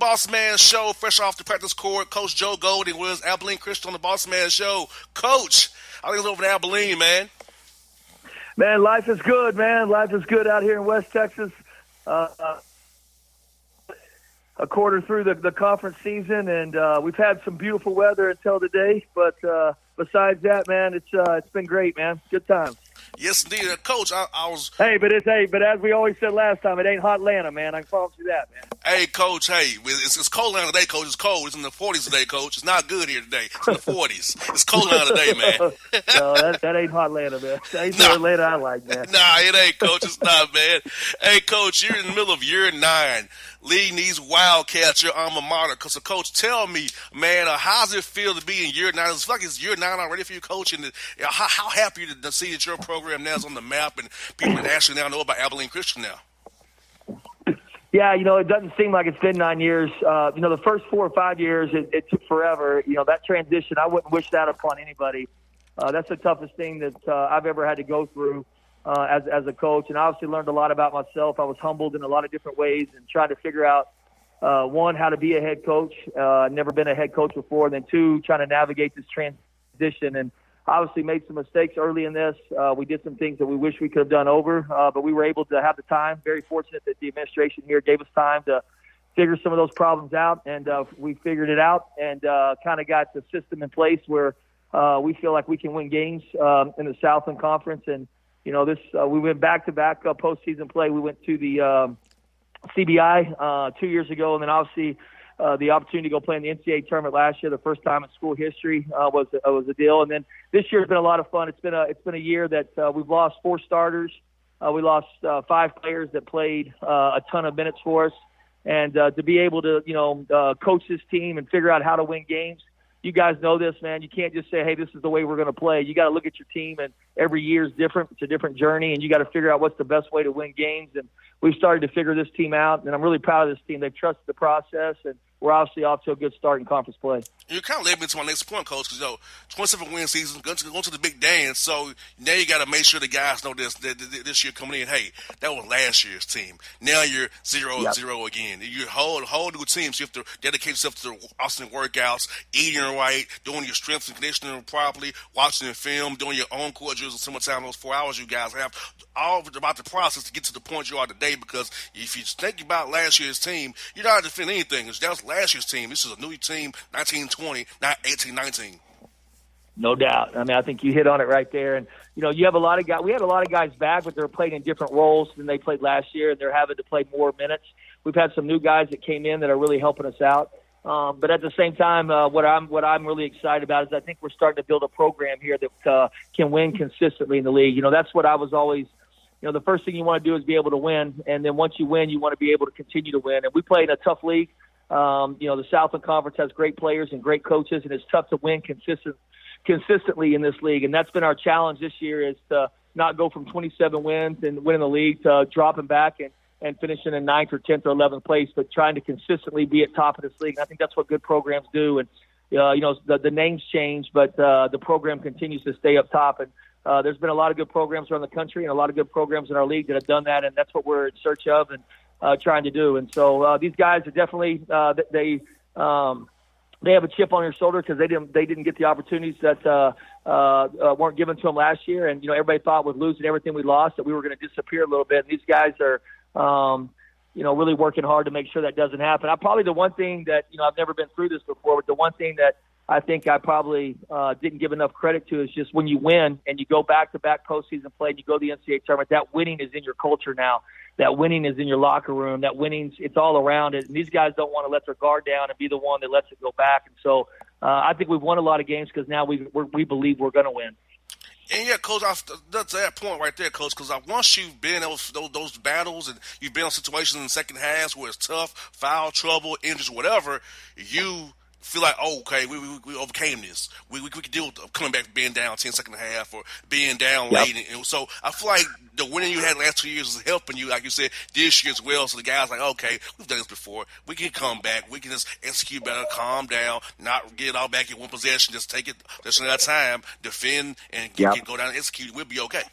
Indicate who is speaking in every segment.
Speaker 1: Bossman Show, fresh off the practice court. Coach Joe Golding was Abilene Christian on the Bossman Show. Coach, I think it's over to Abilene, man.
Speaker 2: Man, life is good, man. Life is good out here in West Texas. A quarter through the conference season, and we've had some beautiful weather until today. But besides that, man, it's been great, man. Good time.
Speaker 1: Yes, indeed, Coach. I was.
Speaker 2: But as we always said last time, it ain't hot Atlanta, man. I can promise you that, man.
Speaker 1: Hey, Coach. Hey, it's cold Atlanta today, Coach. It's cold. It's in the 40s today, Coach. It's not good here today. It's in the 40s. It's cold Atlanta today, man.
Speaker 2: No, that ain't hot Atlanta, man. That ain't the Atlanta I like, man.
Speaker 1: Nah, it ain't, Coach. It's not, man. Hey, Coach, you're in the middle of year 9, leading these Wildcats, your alma mater. So, Coach, tell me, man, how does it feel to be in year 9? It's like it's year 9 already for you, Coach. And how happy to see that your program now is on the map and people that actually now know about Abilene Christian now?
Speaker 2: Yeah, it doesn't seem like it's been 9 years. The first 4 or 5 years, it took forever. That transition, I wouldn't wish that upon anybody. That's the toughest thing that I've ever had to go through as a coach. And I obviously learned a lot about myself. I was humbled in a lot of different ways and trying to figure out, one, how to be a head coach. I've never been a head coach before. And then, two, trying to navigate this transition. And obviously made some mistakes early in this. We did some things that we wish we could have done over, but we were able to have the time. Very fortunate that the administration here gave us time to figure some of those problems out, and we figured it out and kind of got the system in place where we feel like we can win games in the Southland Conference. And, we went back-to-back postseason play. We went to the CBI 2 years ago, and then obviously the opportunity to go play in the NCAA tournament last year, the first time in school history, was a deal. And then this year has been a lot of fun. It's been a year that we've lost 4 starters. We lost 5 players that played a ton of minutes for us. And to be able to, coach this team and figure out how to win games. You guys know this, man. You can't just say, hey, this is the way we're going to play. You got to look at your team, and every year is different. It's a different journey, and you got to figure out what's the best way to win games. And we've started to figure this team out, and I'm really proud of this team. They've trusted the process, and we're obviously off to a good start in conference play.
Speaker 1: You kind of led me to my next point, Coach, because 27-win season, going to the big dance. So now you got to make sure the guys know this year coming in. Hey, that was last year's team. Now you're 0-0 again. You're a whole new team. So you have to dedicate yourself to the Austin workouts, eating right, doing your strength and conditioning properly, watching the film, doing your own court drills in summertime. Those 4 hours you guys have, all about the process to get to the point you are today. Because if you think about last year's team, you're not defending anything. That was last year's team. This is a new team, 1920, not 1819.
Speaker 2: No doubt. I mean, I think you hit on it right there. And, you have a lot of guys. We had a lot of guys back, but they're playing in different roles than they played last year, and they're having to play more minutes. We've had some new guys that came in that are really helping us out. But at the same time, what I'm really excited about is I think we're starting to build a program here that can win consistently in the league. That's what I was always the first thing you want to do is be able to win. And then once you win, you want to be able to continue to win. And we play in a tough league. The Southland Conference has great players and great coaches, and it's tough to win consistently in this league. And that's been our challenge this year, is to not go from 27 wins and winning the league to dropping back and finishing in 9th or 10th or 11th place, but trying to consistently be at top of this league. And I think that's what good programs do. And, the names change, but the program continues to stay up top. And there's been a lot of good programs around the country and a lot of good programs in our league that have done that, and that's what we're in search of and trying to do. And so these guys are definitely they have a chip on their shoulder because they didn't get the opportunities that weren't given to them last year. And everybody thought with losing everything we lost that we were going to disappear a little bit. And these guys are really working hard to make sure that doesn't happen. Probably the one thing that I've never been through this before, but the one thing that I think I probably didn't give enough credit to is just when you win and you go back-to-back postseason play and you go to the NCAA tournament, that winning is in your culture now. That winning is in your locker room. That winning's, it's all around it. And these guys don't want to let their guard down and be the one that lets it go back. And so I think we've won a lot of games because now we believe we're going to win.
Speaker 1: And yeah, Coach, that's that point right there, Coach, because once you've been in those battles and you've been in situations in the second half where it's tough, foul trouble, injuries, whatever, you feel like, oh, okay, we overcame this. We could deal with coming back, being down 10 second half or being down late. And so I feel like the winning you had the last 2 years is helping you, like you said, this year as well. So the guys like, okay, we've done this before. We can come back. We can just execute better, calm down, not get it all back in one possession, just take it just at a time, defend, and go down and execute. We'll be okay.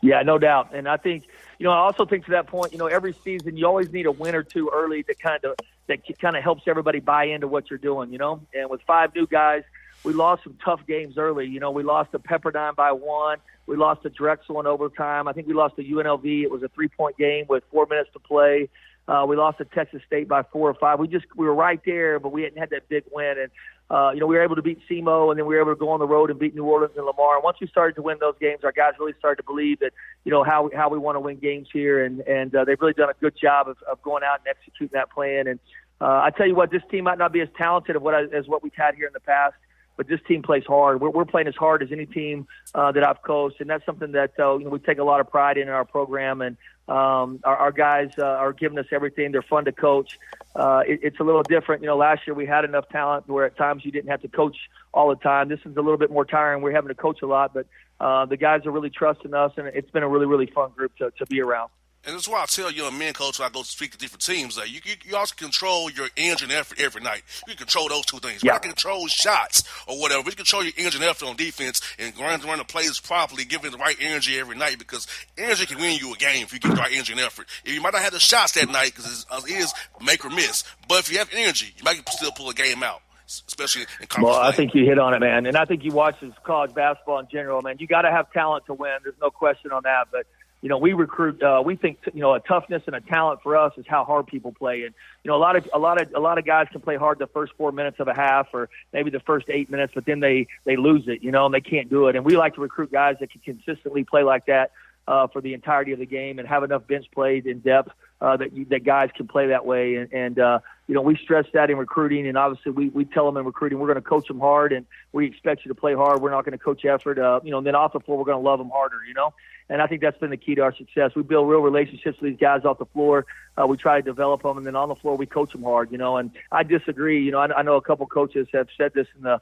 Speaker 2: Yeah, no doubt. And I think, I also think to that point, every season you always need a win or two early to kind of that kind of helps everybody buy into what you're doing, you know. And with 5 new guys, we lost some tough games early. You know, we lost to Pepperdine by 1. We lost to Drexel in overtime. I think we lost to UNLV. It was a 3-point game with 4 minutes to play. We lost to Texas State by 4 or 5. We were right there, but we hadn't had that big win. And, you know, we were able to beat SEMO, and then we were able to go on the road and beat New Orleans and Lamar. And once we started to win those games, our guys really started to believe that, you know, how we want to win games here. And they've really done a good job of going out and executing that plan. And I tell you what, this team might not be as talented as what we've had here in the past, but this team plays hard. We're playing as hard as any team that I've coached, and that's something that you know, we take a lot of pride in our program. And our guys are giving us everything. They're fun to coach. It's a little different. You know, last year we had enough talent where at times you didn't have to coach all the time. This is a little bit more tiring. We're having to coach a lot, but the guys are really trusting us, and it's been a really, really fun group to be around.
Speaker 1: And that's why I tell young men, coach, when I go speak to different teams, that you also control your energy and effort every night. You can control those two things.
Speaker 2: Yeah.
Speaker 1: You can control shots or whatever. You can control your energy and effort on defense and run the plays properly, giving the right energy every night, because energy can win you a game if you give the right energy and effort. You might not have the shots that night because it is make or miss, but if you have energy, you might still pull a game out, especially in conference
Speaker 2: Well, I
Speaker 1: play.
Speaker 2: think you hit on it, man. And I think you watch this college basketball in general, man. You got to have talent to win. There's no question on that. But you know, we recruit. We think, you know, a toughness and a talent for us is how hard people play. And you know, a lot of guys can play hard the first 4 minutes of a half, or maybe the first 8 minutes, but then they lose it, you know, and they can't do it. And we like to recruit guys that can consistently play like that for the entirety of the game and have enough bench plays in depth that guys can play that way. And you know, we stress that in recruiting, and obviously we tell them in recruiting we're going to coach them hard, and we expect you to play hard. We're not going to coach effort. You know, and then off the floor we're going to love them harder, you know. And I think that's been the key to our success. We build real relationships with these guys off the floor. We try to develop them, and then on the floor we coach them hard, you know. And I disagree. You know, I know a couple coaches have said this in the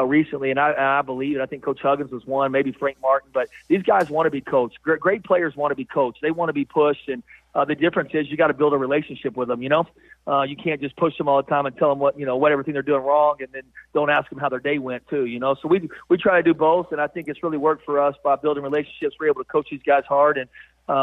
Speaker 2: recently, and I believe it. I think Coach Huggins was one, maybe Frank Martin. But these guys want to be coached. Great players want to be coached. They want to be pushed, and the difference is you got to build a relationship with them, you know. You can't just push them all the time and tell them what everything they're doing wrong, and then don't ask them how their day went too, you know. So we try to do both, and I think it's really worked for us by building relationships. We're able to coach these guys hard, and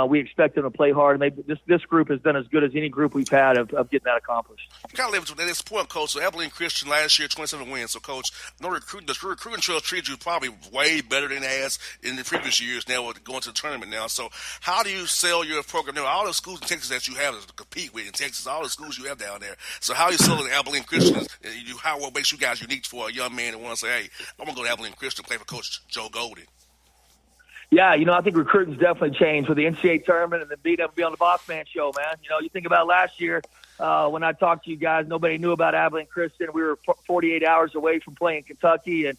Speaker 2: we expect them to play hard. And this group has been as good as any group we've had of getting that accomplished.
Speaker 1: You kind of live to this point, Coach. So Abilene Christian last year, 27 wins. So, Coach, the recruiting trail treated you probably way better than it has in the previous years now with going to the tournament now. So how do you sell your program now? All the schools in Texas that you have to compete with in Texas, all the schools you have down there. So how are you selling Abilene Christian? What makes you guys unique for a young man that wants to say, hey, I'm going to go to Abilene Christian and play for Coach Joe Golden?
Speaker 2: Yeah, you know, I think recruiting's definitely changed with the NCAA tournament and then being able to be on the Bossman show, man. You know, you think about last year when I talked to you guys, nobody knew about Abilene Christian. We were 48 hours away from playing Kentucky, and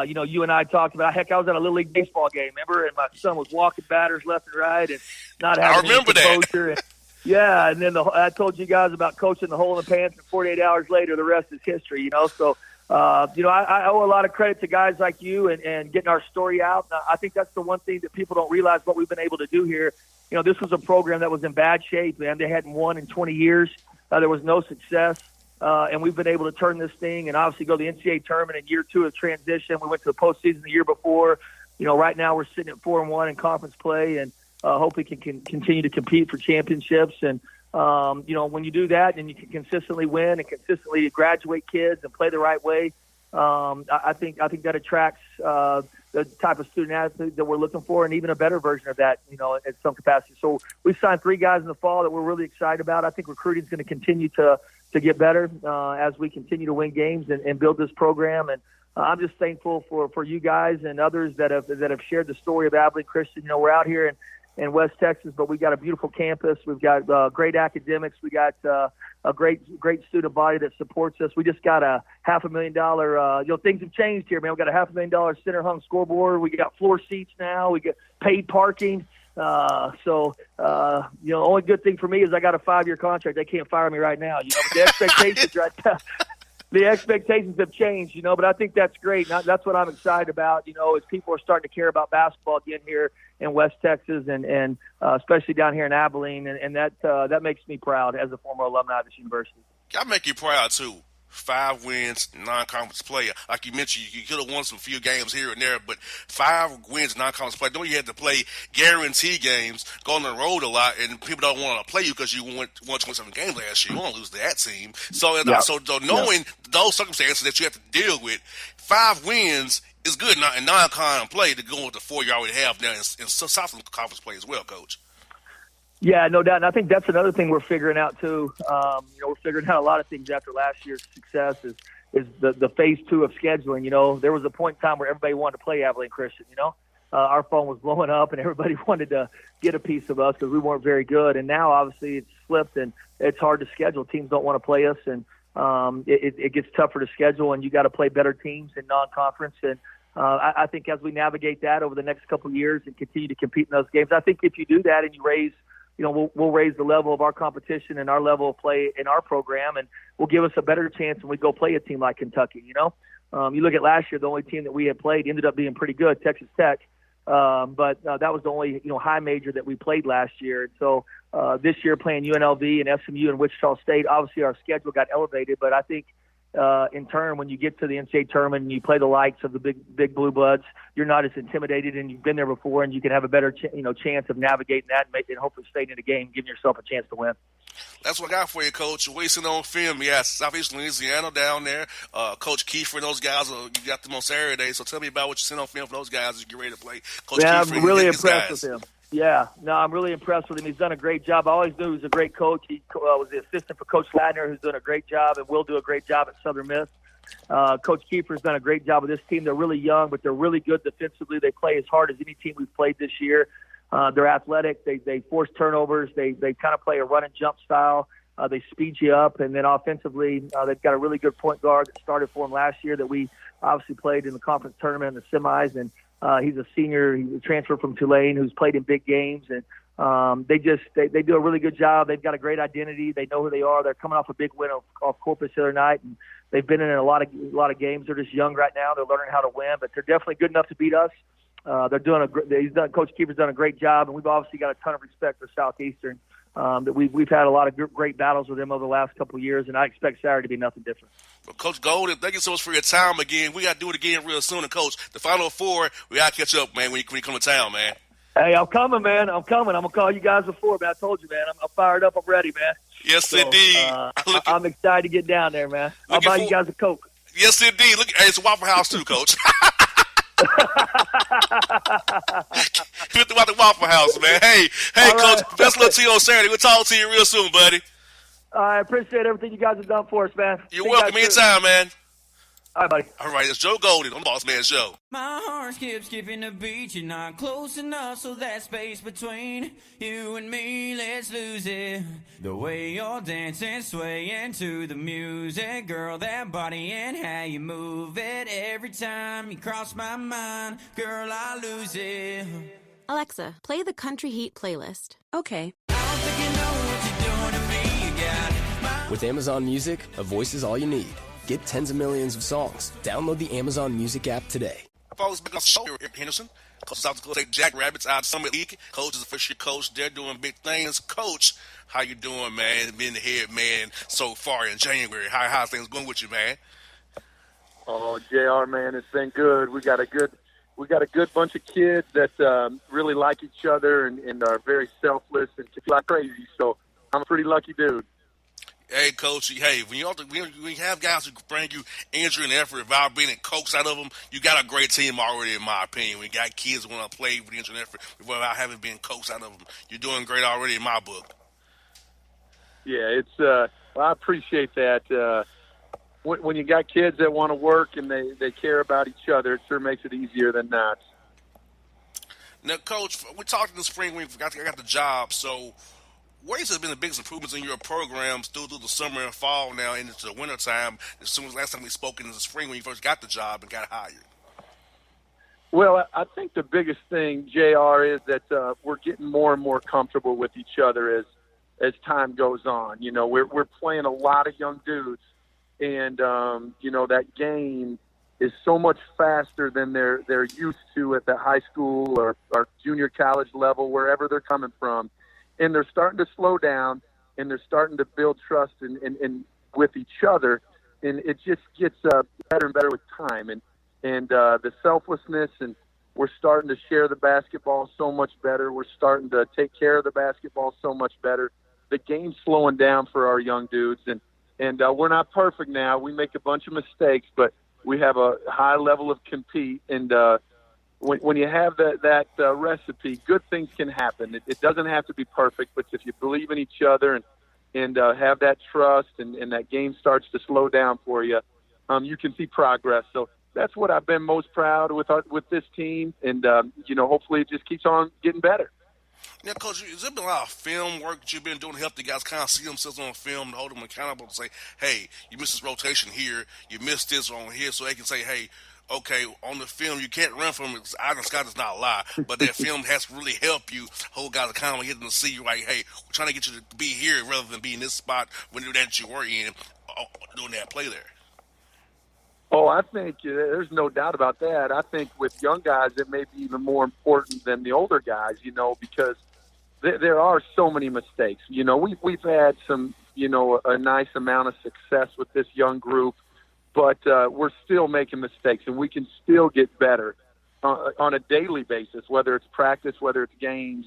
Speaker 2: you know, you and I talked about. Heck, I was at a Little League baseball game, remember? And my son was walking batters left and right, and not having any composure. And, yeah, and then I told you guys about coaching the hole in the pants, and 48 hours later, the rest is history. You know, so. You know, I owe a lot of credit to guys like you and getting our story out. I think that's the one thing that people don't realize what we've been able to do here. You know, this was a program that was in bad shape, man. They hadn't won in 20 years. There was no success. And we've been able to turn this thing and obviously go to the NCAA tournament in year 2 of transition. We went to the postseason the year before. You know, right now we're sitting at 4-1 in conference play, and hope we can continue to compete for championships. And, you know, when you do that and you can consistently win and consistently graduate kids and play the right way, I think that attracts the type of student athlete that we're looking for, and even a better version of that, you know, at some capacity. So we signed 3 guys in the fall that we're really excited about. I think recruiting is going to continue to get better as we continue to win games and build this program. And I'm just thankful for you guys and others that have shared the story of Abilene Christian. You know, we're out here in West Texas, but we've got a beautiful campus. We've got great academics. We got a great student body that supports us. We just got a $500,000. You know, things have changed here, man. We got a $500,000 center hung scoreboard. We got floor seats now. We get paid parking. So you know, only good thing for me is I got a 5-year contract. They can't fire me right now. You know, but the expectations right now. The expectations have changed, you know, but I think that's great. That's what I'm excited about, you know, as people are starting to care about basketball again here in West Texas and especially down here in Abilene. And that makes me proud as a former alumni of this university.
Speaker 1: I make you proud, too. 5 wins, non-conference play. Like you mentioned, you could have won some few games here and there, but 5 wins, non-conference play. Then you had to play guarantee games, go on the road a lot, and people don't want to play you because you won 27 games last year. You want to lose to that team. So, knowing those circumstances that you have to deal with, 5 wins is good in non-con play to go with the 4 you already have now in Southern Conference play as well, Coach.
Speaker 2: Yeah, no doubt. And I think that's another thing we're figuring out too. We're figuring out a lot of things after last year's success is the phase 2 of scheduling. There was a point in time where everybody wanted to play Abilene Christian. Our phone was blowing up and everybody wanted to get a piece of us because we weren't very good. And now obviously it's flipped and it's hard to schedule. Teams don't want to play us, and it gets tougher to schedule, and you got to play better teams in non-conference. And I think as we navigate that over the next couple of years and continue to compete in those games, I think if you do that and you raise we'll raise the level of our competition and our level of play in our program, and will give us a better chance when we go play a team like Kentucky. You look at last year, the only team that we had played ended up being pretty good, Texas Tech. But that was the only high major that we played last year. And so this year playing UNLV and SMU and Wichita State, obviously our schedule got elevated, but I think in turn, when you get to the NCAA tournament and you play the likes of the big blue bloods, you're not as intimidated, and you've been there before, and you can have a better chance of navigating that and hopefully staying in the game, giving yourself a chance to win.
Speaker 1: That's what I got for you, Coach. Wasting on film, yes, Southeast Louisiana down there. Coach Kiefer and those guys, you got them on Saturday. So tell me about what you sent on film for those guys as you get ready to play. Coach Kiefer,
Speaker 2: I'm really impressed with him. Yeah, no, I'm really impressed with him. He's done a great job. I always knew he was a great coach. He was the assistant for Coach Ladner, who's done a great job and will do a great job at Southern Miss. Coach Kiefer's done a great job with this team. They're really young, but they're really good defensively. They play as hard as any team we've played this year. They're athletic. They force turnovers. They kind of play a run and jump style. They speed you up. And then offensively, they've got a really good point guard that started for them last year that we obviously played in the conference tournament and the semis. And he's a senior. He's a transfer from Tulane who's played in big games. And they do a really good job. They've got a great identity. They know who they are. They're coming off a big win off Corpus the other night, and they've been in a lot of games. They're just young right now. They're learning how to win, but they're definitely good enough to beat us. Coach Keeper's done a great job, and we've obviously got a ton of respect for Southeastern. That we've had a lot of great battles with them over the last couple of years, and I expect Saturday to be nothing different.
Speaker 1: Well, Coach Golden, thank you so much for your time again. We got to do it again real soon. And, Coach, the Final Four, we got to catch up, man, when you come to town, man.
Speaker 2: Hey, I'm coming, man. I'm going to call you guys before, man. I told you, man. I'm fired up. I'm ready, man.
Speaker 1: Yes, indeed.
Speaker 2: I'm excited to get down there, man. I'll buy you guys a Coke.
Speaker 1: Yes, indeed. Look, hey, it's a Waffle House, too, Coach. Get the Waffle House, man. Hey,
Speaker 2: all
Speaker 1: Coach,
Speaker 2: right.
Speaker 1: best luck to you on Saturday. We'll talk to you real soon, buddy.
Speaker 2: I appreciate everything you guys have done for us, man.
Speaker 1: You're welcome anytime, man.
Speaker 2: All right, buddy.
Speaker 1: All right, it's Joe Golden on the Bossman Show.
Speaker 3: My heart skips skipping the beat. You're not close enough, so that space between you and me, let's lose it. The way you're dancing, swaying to the music, girl, that body and how you move it. Every time you cross my mind, girl, I lose it.
Speaker 4: Alexa, play the Country Heat playlist. Okay.
Speaker 3: I don't think you know what you're doing to me. You got my
Speaker 5: With Amazon Music, a voice is all you need. Get tens of millions of songs. Download the Amazon Music app today.
Speaker 1: Folks, back on the show here, Henderson. Coach of South Dakota State Jackrabbits out of Summit League. Coach is a first-year coach. They're doing big things. Coach, how you doing, man? Being the head man so far in January. How's things going with you, man?
Speaker 6: Oh, JR, man, it's been good. We got a good bunch of kids that really like each other and are very selfless and just like crazy. So I'm a pretty lucky dude.
Speaker 1: Hey, Coach, hey, when you have guys who bring you injury and effort without being coaxed out of them, you got a great team already, in my opinion. We got kids who want to play with injury and effort without having been coaxed out of them. You're doing great already in my book.
Speaker 6: Yeah, it's I appreciate that. When you got kids that want to work and they care about each other, it sure makes it easier than not.
Speaker 1: Now, Coach, we talked in the spring when I got the job, so what has been the biggest improvements in your programs through the summer and fall now into the winter time? As soon as last time we spoke in the spring when you first got the job and got hired.
Speaker 6: Well, I think the biggest thing, JR, is that we're getting more and more comfortable with each other as time goes on. You know, we're playing a lot of young dudes, and you know, that game is so much faster than they're used to at the high school or junior college level, wherever they're coming from. And they're starting to slow down, and they're starting to build trust in with each other. and it just gets better and better with time, and the selflessness, and we're starting to share the basketball so much better. We're starting to take care of the basketball so much better. The game's slowing down for our young dudes, and we're not perfect now. We make a bunch of mistakes, but we have a high level of compete, and when you have that recipe, good things can happen. It doesn't have to be perfect, but if you believe in each other and have that trust, and that game starts to slow down for you, you can see progress. So that's what I've been most proud with this team, and hopefully it just keeps on getting better.
Speaker 1: Yeah, Coach, has there been a lot of film work that you've been doing to help the guys kind of see themselves on film and hold them accountable to say, hey, you missed this rotation here, you missed this on here, so they can say, hey, okay, on the film, you can't run from it. Iron Scott does not lie, but that film has to really help you hold guys accountable, get them to see you like, hey, we're trying to get you to be here rather than be in this spot when that you were in, doing that play there.
Speaker 6: Oh, I think there's no doubt about that. I think with young guys, it may be even more important than the older guys, because there are so many mistakes. We've had some, a nice amount of success with this young group, but we're still making mistakes, and we can still get better on a daily basis, whether it's practice, whether it's games,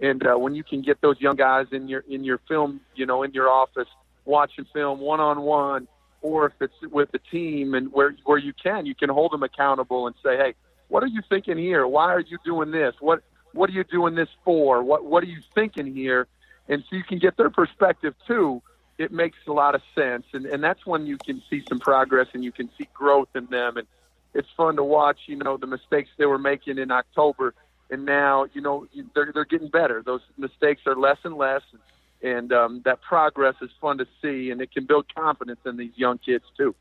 Speaker 6: and when you can get those young guys in your film, in your office, watching film one-on-one, or if it's with the team, and where you can hold them accountable and say, hey, what are you thinking here? Why are you doing this? What are you doing this for? What are you thinking here? And so you can get their perspective too. It makes a lot of sense. And that's when you can see some progress and you can see growth in them. And it's fun to watch, the mistakes they were making in October. And now, they're getting better. Those mistakes are less and less. And that progress is fun to see, and it can build confidence in these young kids too.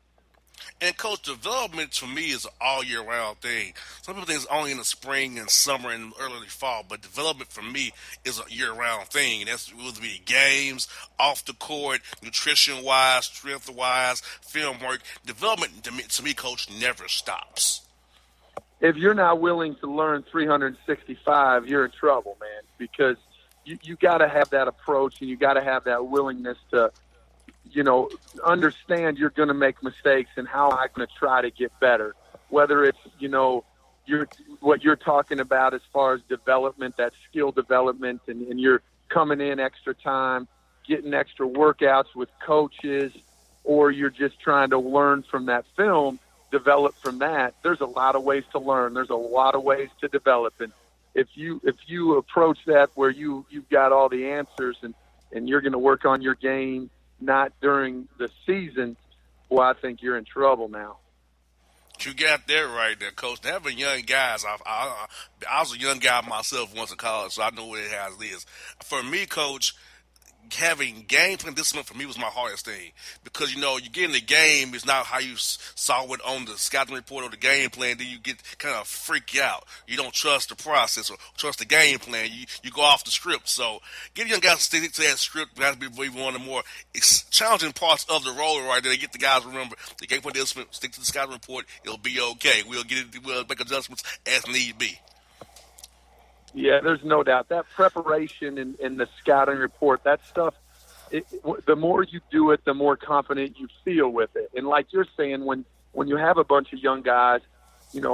Speaker 1: And, Coach, development for me is an all-year-round thing. Some people think it's only in the spring and summer and early fall, but development for me is a year-round thing. And that's whether it be games, off the court, nutrition-wise, strength-wise, film work. Development, to me, Coach, never stops.
Speaker 6: If you're not willing to learn 365, you're in trouble, man, because you got to have that approach, and you got to have that willingness to, understand you're going to make mistakes and how I'm going to try to get better. Whether it's, what you're talking about as far as development, that skill development, and you're coming in extra time, getting extra workouts with coaches, or you're just trying to learn from that film, develop from that. There's a lot of ways to learn. There's a lot of ways to develop. And if you approach that where you've got all the answers and you're going to work on your game, not during the season, well, I think you're in trouble now.
Speaker 1: You got that right there, Coach. Having young guys, I was a young guy myself once in college, so I know what it has is. For me, Coach, having game plan discipline for me was my hardest thing because you get in the game is not how you saw it on the scouting report or the game plan. Then you get kind of freak out. You don't trust the process or trust the game plan. You go off the script. So getting young guys to stick to that script has to be one of the more challenging parts of the role right there. Get the guys to remember the game plan discipline, stick to the scouting report. It'll be okay. We'll make adjustments as need be.
Speaker 6: Yeah, there's no doubt. That preparation and the scouting report, that stuff, the more you do it, the more confident you feel with it. And like you're saying, when you have a bunch of young guys,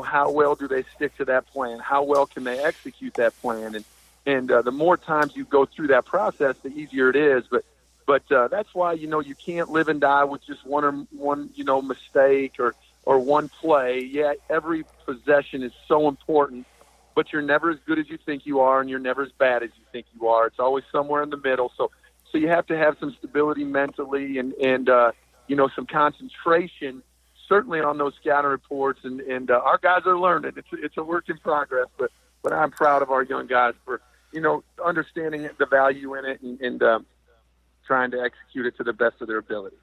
Speaker 6: how well do they stick to that plan? How well can they execute that plan? And the more times you go through that process, the easier it is. But that's why, you can't live and die with just one mistake or one play. Yeah, every possession is so important. But you're never as good as you think you are, and you're never as bad as you think you are. It's always somewhere in the middle. So you have to have some stability mentally and some concentration, certainly on those scouting reports. And our guys are learning. It's a work in progress, but I'm proud of our young guys for understanding the value in it and trying to execute it to the best of their ability.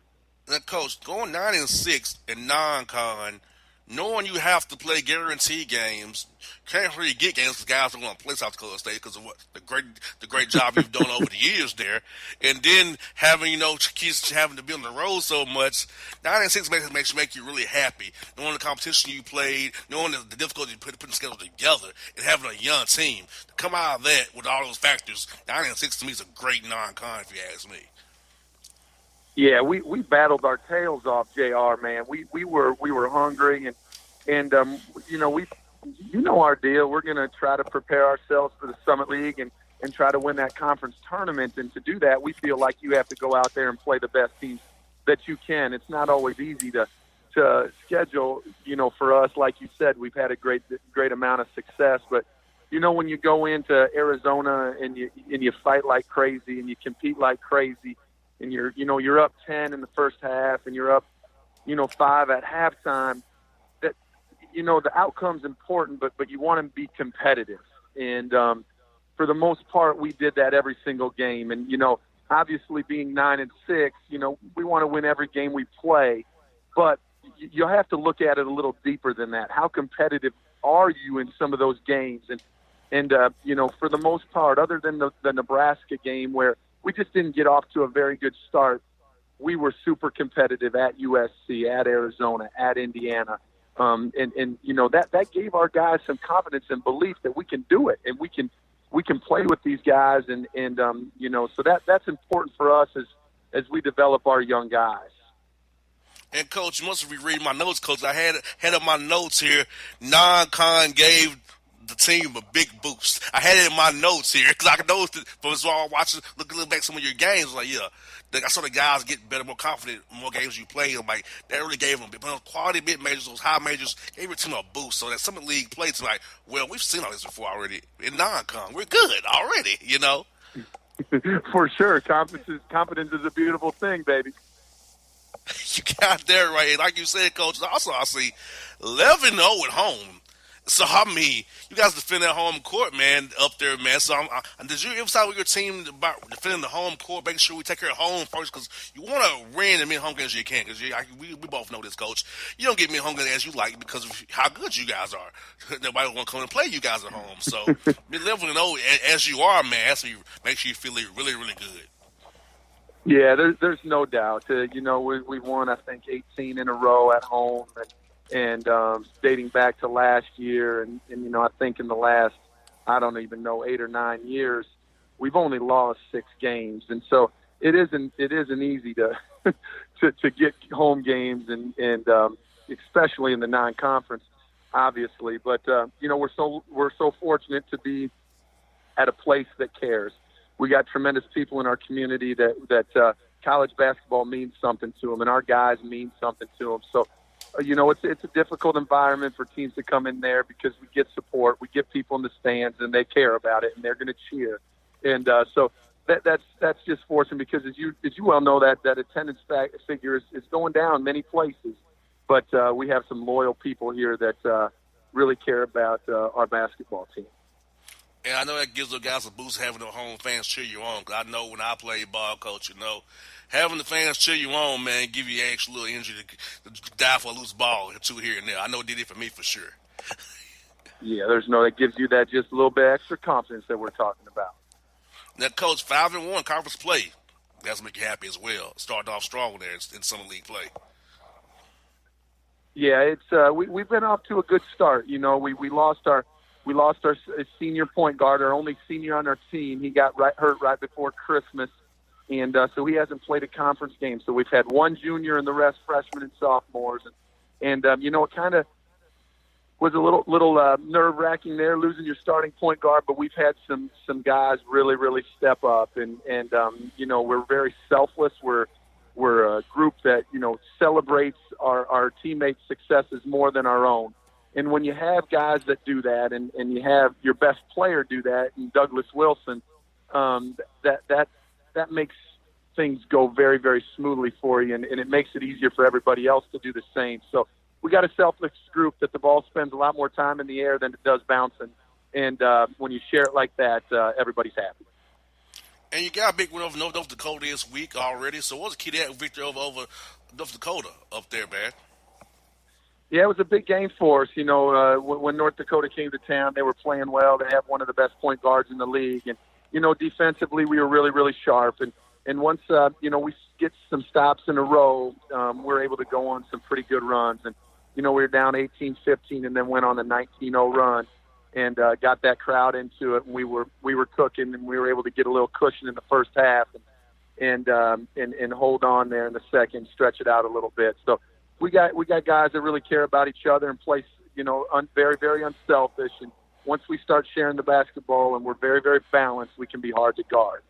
Speaker 1: Now, Coach, going 9-6 in non-con, knowing you have to play guarantee games, can't really get games because guys don't want to play South Dakota State because of what the great job you've done over the years there, and then having kids having to be on the road so much. 9-6 makes you really happy, knowing the competition you played, knowing the difficulty of putting the schedule together, and having a young team to come out of that with all those factors. 9-6 to me is a great non-con if you ask me.
Speaker 6: Yeah, we battled our tails off, JR, man. We were hungry, and you know our deal. We're going to try to prepare ourselves for the Summit League and try to win that conference tournament. And to do that, we feel like you have to go out there and play the best teams that you can. It's not always easy to schedule. You know, for us, like you said, we've had a great amount of success, but when you go into Arizona and you fight like crazy and you compete like crazy, and you're up 10 in the first half and you're up 5 at halftime, that the outcome's important, but you want to be competitive. And for the most part, we did that every single game. And obviously being 9-6, we want to win every game we play, but you have to look at it a little deeper than that. How competitive are you in some of those games? And for the most part, other than the Nebraska game where we just didn't get off to a very good start, we were super competitive at USC, at Arizona, at Indiana. And that gave our guys some confidence and belief that we can do it, and we can play with these guys. And so that's important for us as we develop our young guys.
Speaker 1: And, Coach, you must be reading my notes, Coach. I had up my notes here. Non-con gave the team a big boost. I had it in my notes here because I noticed it from watching, looking back some of your games. Like, I saw the guys get better, more confident, more games you played. I'm like, that really gave them quality mid majors, those high majors, gave your team a boost. So that Summit League play tonight, well, we've seen all this before already in non-con. We're good already,
Speaker 6: For sure. Confidence is a beautiful thing, baby.
Speaker 1: You got that right. And like you said, Coach, also I see 11-0 at home. So, I mean, you guys defend that home court, man, up there, man. So, did you emphasize with your team about defending the home court, making sure we take care of home first? Because you want to win as many home games as you can. Because we both know this, Coach. You don't get many home games as you like because of how good you guys are. Nobody want to come and play you guys at home. So, be 11-0 as you are, man, has to make sure you feel really, really good.
Speaker 6: Yeah, there's no doubt. We won, I think, 18 in a row at home, and dating back to last year, and I think in the last, I don't even know, 8 or 9 years, we've only lost 6 games, and so it isn't easy to to get home games, and especially in the non-conference, obviously. But we're so fortunate to be at a place that cares. We got tremendous people in our community that college basketball means something to them, and our guys mean something to them. So, it's a difficult environment for teams to come in there because we get support, we get people in the stands, and they care about it, and they're going to cheer. And so that's just fortunate because as you well know, that attendance figure is going down many places, but we have some loyal people here that really care about our basketball team.
Speaker 1: And I know that gives the guys a boost having the home fans cheer you on. Because I know when I play ball, Coach, having the fans cheer you on, man, give you extra little energy to die for a loose ball or two here and there. I know it did it for me for sure.
Speaker 6: Yeah, that gives you that just a little bit extra confidence that we're talking about.
Speaker 1: Now, Coach, 5-1 conference play. That's make you happy as well. Starting off strong there in Summer League play.
Speaker 6: Yeah, it's we've been off to a good start. We lost our senior point guard, our only senior on our team. He got hurt right before Christmas, and so he hasn't played a conference game. So we've had one junior and the rest freshmen and sophomores. And it kind of was a little nerve-wracking there, losing your starting point guard, but we've had some guys really, really step up. And we're very selfless. We're a group that, celebrates our teammates' successes more than our own. And when you have guys that do that, and you have your best player do that, and Douglas Wilson, that makes things go very, very smoothly for you, and it makes it easier for everybody else to do the same. So we got a selfless group that the ball spends a lot more time in the air than it does bouncing. And when you share it like that, everybody's happy.
Speaker 1: And you got a big win over North Dakota this week already. So what's the key to that victory over North Dakota up there, man?
Speaker 6: Yeah, it was a big game for us. When North Dakota came to town, they were playing well. They have one of the best point guards in the league. And, defensively, we were really, really sharp. And once, we get some stops in a row, we're able to go on some pretty good runs. And, we were down 18-15 and then went on a 19-0 run and got that crowd into it. And we were cooking, and we were able to get a little cushion in the first half. and hold on there in the second, stretch it out a little bit. So we got guys that really care about each other and play, very, very unselfish. And once we start sharing the basketball and we're very, very balanced, we can be hard to guard.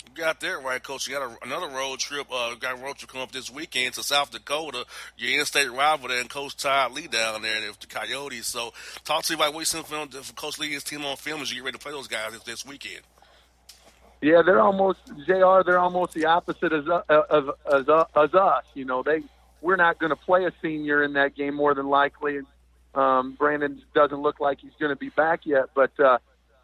Speaker 1: You got that right, Coach. You got another road trip. Got a road trip coming up this weekend to South Dakota. Your in-state rival there, and Coach Todd Lee down there with the Coyotes. So, talk to me about what you seen from Coach Lee and his team on film as you get ready to play those guys this weekend.
Speaker 6: Yeah, they're almost They're almost the opposite as us. We're not going to play a senior in that game more than likely. And Brandon doesn't look like he's going to be back yet, but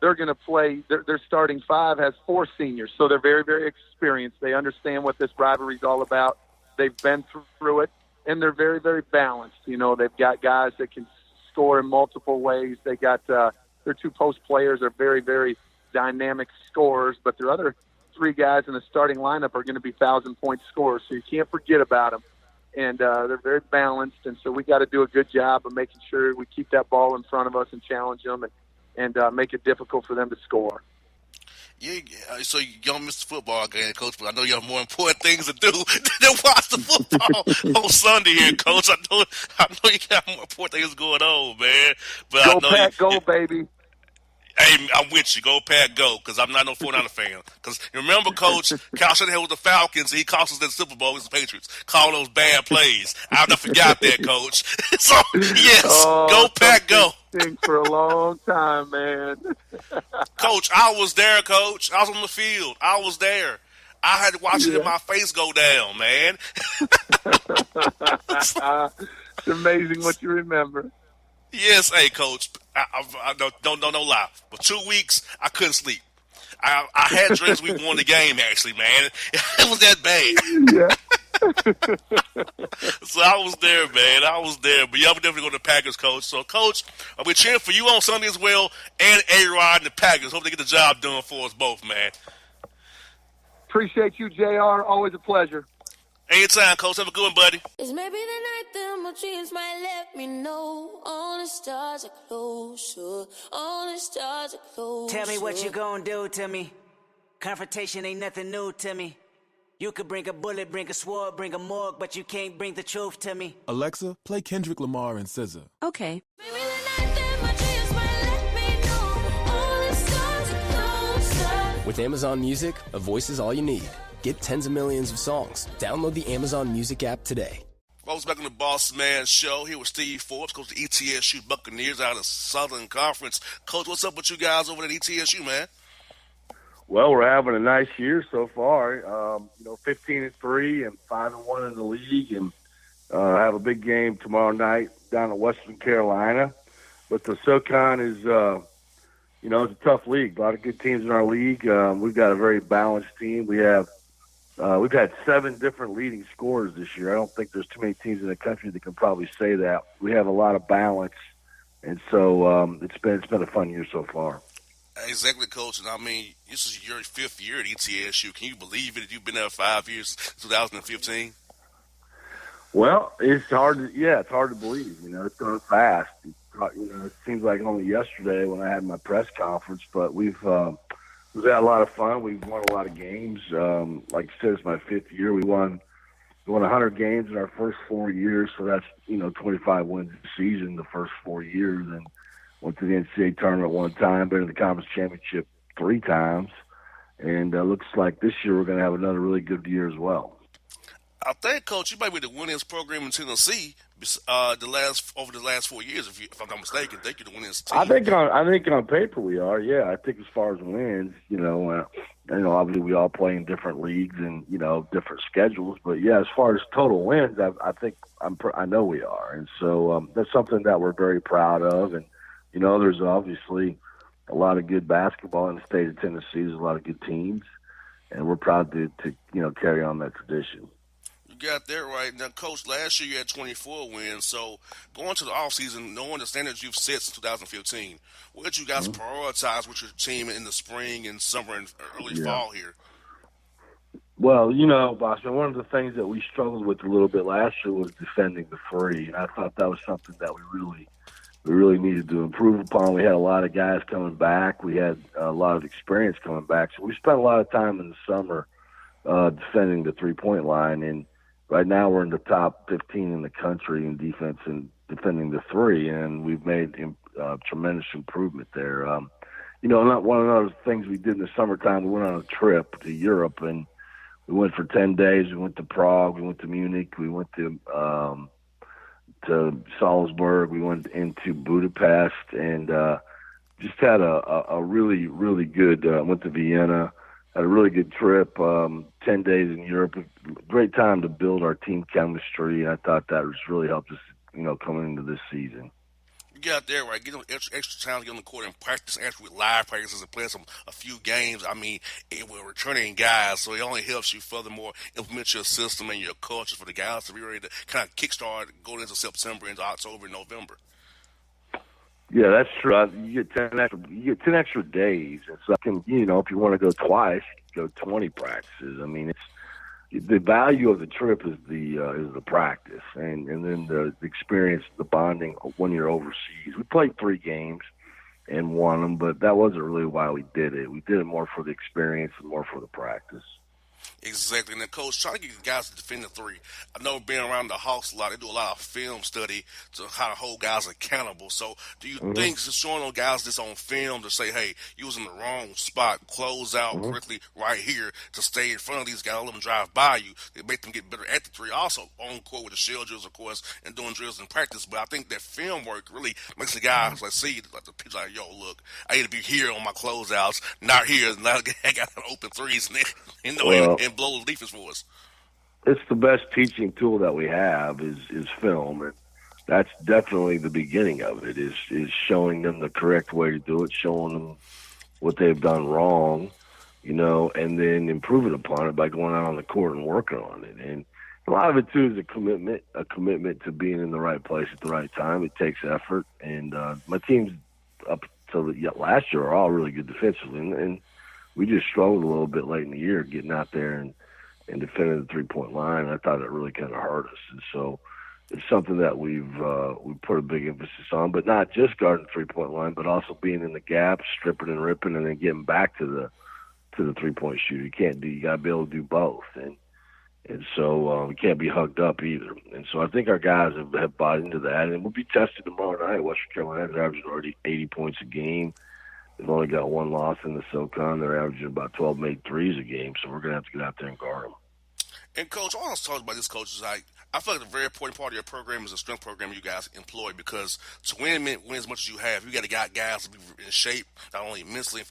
Speaker 6: they're going to play. Their starting five has 4 seniors, so they're very, very experienced. They understand what this rivalry is all about. They've been through it, and they're very, very balanced. They've got guys that can score in multiple ways. They got their 2 post players are very, very dynamic scorers, but their other 3 guys in the starting lineup are going to be 1,000-point scorers, so you can't forget about them. And they're very balanced, and so we got to do a good job of making sure we keep that ball in front of us and challenge them and make it difficult for them to score.
Speaker 1: Yeah, so you don't miss the football game, Coach, but I know you have more important things to do than watch the football on Sunday here, Coach. I know you got more important things going on, man. But
Speaker 6: Go
Speaker 1: I know
Speaker 6: Pack, go, baby.
Speaker 1: Hey, I'm with you. Go, Pat, go, because I'm not no 49er fan. Because remember, Coach, Kyle Shanahan with the Falcons, he cost us that Super Bowl against the Patriots, calling those bad plays. I'll never forgot that, Coach. So, yes, go, Pat, go.
Speaker 6: For a long time, man.
Speaker 1: Coach, I was there, Coach. I was on the field. I was there. I had to watch it and my face go down, man.
Speaker 6: It's amazing what you remember.
Speaker 1: Yes, hey, Coach. I don't lie. For 2 weeks, I couldn't sleep. I had dreams we won the game, actually, man. It was that bad.
Speaker 6: Yeah.
Speaker 1: So I was there, man. I was there. But y'all definitely go to the Packers, Coach. So, Coach, I'll be cheering for you on Sunday as well, and A-Rod and the Packers. Hope they get the job done for us both, man.
Speaker 6: Appreciate you, JR. Always a pleasure.
Speaker 1: Anytime, Coach. Have a good one, buddy.
Speaker 7: It's maybe the night that my dreams might let me know all the stars are closer, all the stars are closer.
Speaker 8: Tell me what you gonna do to me. Confrontation ain't nothing new to me. You could bring a bullet, bring a sword, bring a morgue, but you can't bring the truth to me.
Speaker 9: Alexa, play Kendrick Lamar and SZA.
Speaker 4: Okay.
Speaker 7: Maybe the night that my dreams might let me know all the stars are closer.
Speaker 5: With Amazon Music, a voice is all you need. Get tens of millions of songs. Download the Amazon Music app today.
Speaker 1: Folks, back on the Bossman Show here with Steve Forbes, Coach of the ETSU Buccaneers out of the Southern Conference. Coach, what's up with you guys over at ETSU, man?
Speaker 10: Well, we're having a nice year so far. 15-3 and 5-1 in the league, and have a big game tomorrow night down in Western Carolina. But the SoCon is, it's a tough league. A lot of good teams in our league. We've got a very balanced team. We've had 7 different leading scorers this year. I don't think there's too many teams in the country that can probably say that. We have a lot of balance, and so it's been a fun year so far.
Speaker 1: Exactly, Coach. And I mean, this is your 5th year at ETSU. Can you believe it? You've been there 5 years, 2015.
Speaker 10: Well, it's hard to believe. It's going fast. It seems like only yesterday when I had my press conference, but we've had a lot of fun. We've won a lot of games. Like I said, it's my 5th year. We won 100 games in our first 4 years, so that's 25 wins a season the first 4 years, and went to the NCAA tournament 1 time, been in the conference championship 3 times, and looks like this year we're going to have another really good year as well.
Speaker 1: I think, Coach, you might be the winningest program in Tennessee over the last 4 years, if I'm not mistaken. I think you're the winningest team.
Speaker 10: I think on paper we are. Yeah, I think as far as wins, obviously we all play in different leagues and different schedules. But yeah, as far as total wins, I know we are, and so that's something that we're very proud of. And there's obviously a lot of good basketball in the state of Tennessee. There's a lot of good teams, and we're proud to carry on that tradition.
Speaker 1: You got that right. Now, Coach, last year you had 24 wins. So going to the offseason, knowing the standards you've set since 2015, what did you guys prioritize with your team in the spring and summer and early fall here?
Speaker 10: Well, Bossman, one of the things that we struggled with a little bit last year was defending the free, and I thought that was something that we really needed to improve upon. We had a lot of guys coming back. We had a lot of experience coming back. So we spent a lot of time in the summer defending the 3-point line. And right now we're in the top 15 in the country in defense and defending the three, and we've made tremendous improvement there. Not one of those things we did in the summertime. We went on a trip to Europe, and we went for 10 days. We went to Prague. We went to Munich. We went to Salzburg. We went into Budapest, and just had a really, really good. Went to Vienna. Had a really good trip. 10 days in Europe. Great time to build our team chemistry. I thought that was really helped us, coming into this season.
Speaker 1: You get out there, right? Get on extra time to get on the court and practice, actually with live practices and play a few games. I mean, we're returning guys, so it only helps you furthermore implement your system and your culture for the guys to be ready to kind of kickstart going into September, into October, and November.
Speaker 10: Yeah, that's true. You get 10 extra days. It's like, if you want to go twice, you go 20 practices. I mean, the value of the trip is the practice, and then the experience, the bonding when you're overseas. We played 3 games and won them, but that wasn't really why we did it. We did it more for the experience and more for the practice.
Speaker 1: Exactly. And then, Coach, trying to get guys to defend the three. I know being around the Hawks a lot, they do a lot of film study to how to hold guys accountable. So do you think just showing those guys this on film to say, hey, you was in the wrong spot, close out quickly right here to stay in front of these guys, let them drive by you, it make them get better at the three. Also, on court with the shell drills, of course, and doing drills in practice. But I think that film work really makes the guys see, like the pitch, like, yo, look, I need to be here on my closeouts, not here. Now I got open threes, and blow the defense for us.
Speaker 10: It's the best teaching tool that we have is film, and that's definitely the beginning of it. Is showing them the correct way to do it, showing them what they've done wrong, and then improving upon it by going out on the court and working on it. And a lot of it too is a commitment to being in the right place at the right time. It takes effort, and my teams up till last year are all really good defensively, and we just struggled a little bit late in the year getting out there and defending the 3-point line. I thought it really kind of hurt us. And so it's something that we put a big emphasis on, but not just guarding the 3-point line, but also being in the gap, stripping and ripping, and then getting back to the 3-point shooter. You got to be able to do both. And so we can't be hugged up either. And so I think our guys have bought into that, and we'll be tested tomorrow night. Western Carolina's averaging already 80 points a game. They've only got 1 loss in the SoCon. They're averaging about 12 made threes a game, so we're going to have to get out there and guard them.
Speaker 1: And, Coach, all I was talking about this, Coach, is like, I feel like the very important part of your program is the strength program you guys employ, because to win as much as you have, you got to get guys to be in shape, not only mentally,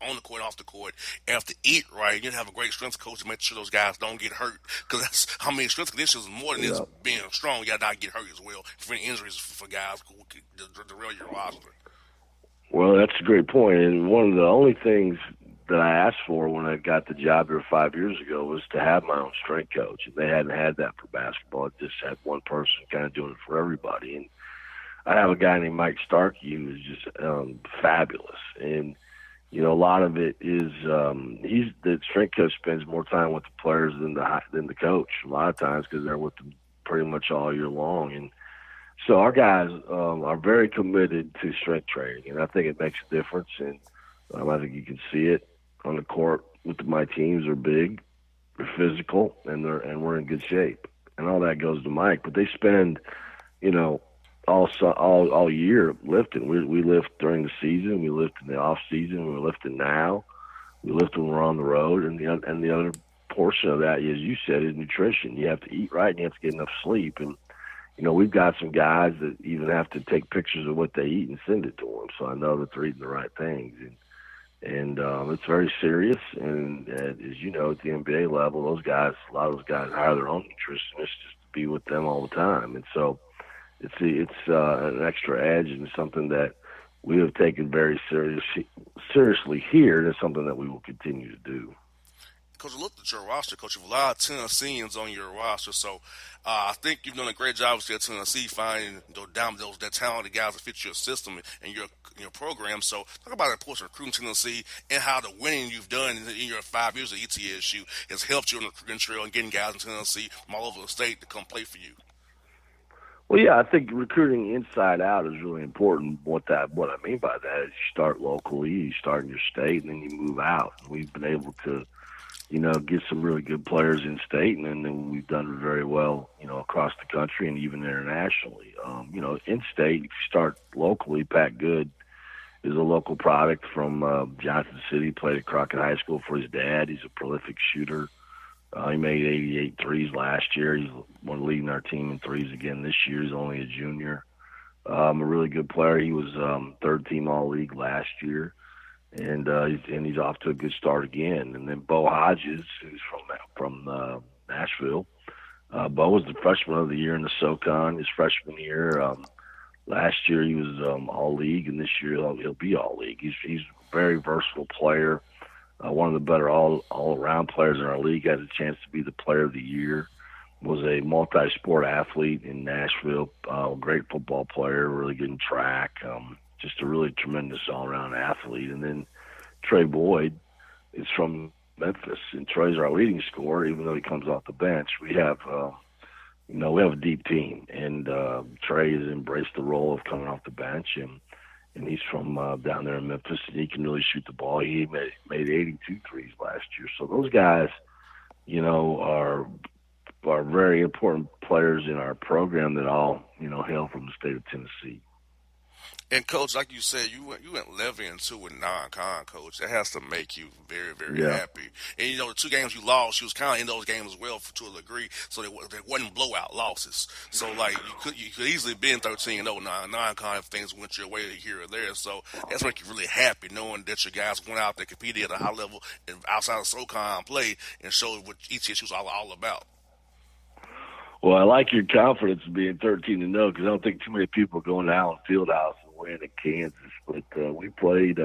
Speaker 1: on the court, off the court, and have to eat right. You have a great strength coach to make sure those guys don't get hurt, because that's how many strength conditions is more than just being strong. You got to not get hurt as well, prevent injuries for guys who could derail your roster.
Speaker 10: Well, that's a great point. And one of the only things that I asked for when I got the job here 5 years ago was to have my own strength coach. And they hadn't had that for basketball. It just had one person kind of doing it for everybody. And I have a guy named Mike Starkey who is just fabulous. And, a lot of it is he's the strength coach spends more time with the players than the coach a lot of times, because they're with them pretty much all year long. And so our guys are very committed to strength training, and I think it makes a difference. And I think you can see it on the court with my teams. They're big, they're physical, and we're in good shape. And all that goes to Mike. But they spend, all year lifting. We lift during the season, we lift in the off season, we're lifting now, we lift when we're on the road, and the other portion of that, as you said, is nutrition. You have to eat right, and you have to get enough sleep. And we've got some guys that even have to take pictures of what they eat and send it to them, so I know that they're eating the right things. And it's very serious. And as you know, at the NBA level, a lot of those guys hire their own nutritionists just to be with them all the time. And so it's an extra edge, and something that we have taken very seriously here, and it's something that we will continue to do.
Speaker 1: Coach, I looked at your roster, Coach. You have a lot of Tennesseans on your roster, so I think you've done a great job at Tennessee finding that talented guys that fit your system and your program. So talk about that portion of recruiting Tennessee and how the winning you've done in your 5 years at ETSU has helped you on the recruiting trail and getting guys in Tennessee from all over the state to come play for you.
Speaker 10: Well, yeah, I think recruiting inside out is really important. What I mean by that is you start locally, you start in your state, and then you move out. And we've been able to get some really good players in state, and then we've done very well, across the country and even internationally. In state, if you start locally, Pat Good is a local product from Johnson City. Played at Crockett High School for his dad. He's a prolific shooter. He made 88 threes last year. He's one leading our team in threes again this year. He's only a junior. A really good player. He was third team All-League last year, and he's off to a good start again. And then Bo Hodges, who's from Nashville. Bo was the freshman of the year in the SoCon his freshman year. Last year he was All-League, and this year he'll be All-League. He's a very versatile player. One of the better all-around players in our league. Had a chance to be the player of the year. Was a multi-sport athlete in Nashville. Great football player, really good in track. Just a really tremendous all-around athlete. And then Trey Boyd is from Memphis, and Trey's our leading scorer, even though he comes off the bench. We have a deep team, and Trey has embraced the role of coming off the bench, and he's from down there in Memphis, and he can really shoot the ball. He made 82 threes last year. So those guys, are very important players in our program that all, hail from the state of Tennessee.
Speaker 1: And Coach, like you said, you went 11-2 with non-con, Coach. That has to make you very, very happy. And the 2 games you lost, you was kind of in those games as well to a degree. So they wasn't blowout losses. So you could easily been 13-0 non-con if things went your way here or there. So that's make you really happy knowing that your guys went out there, competed at a high level and outside of SoCon play and showed what each issue was all about.
Speaker 10: Well, I like your confidence in being 13-0 because I don't think too many people are going to Allen Fieldhouse and win at Kansas. But we played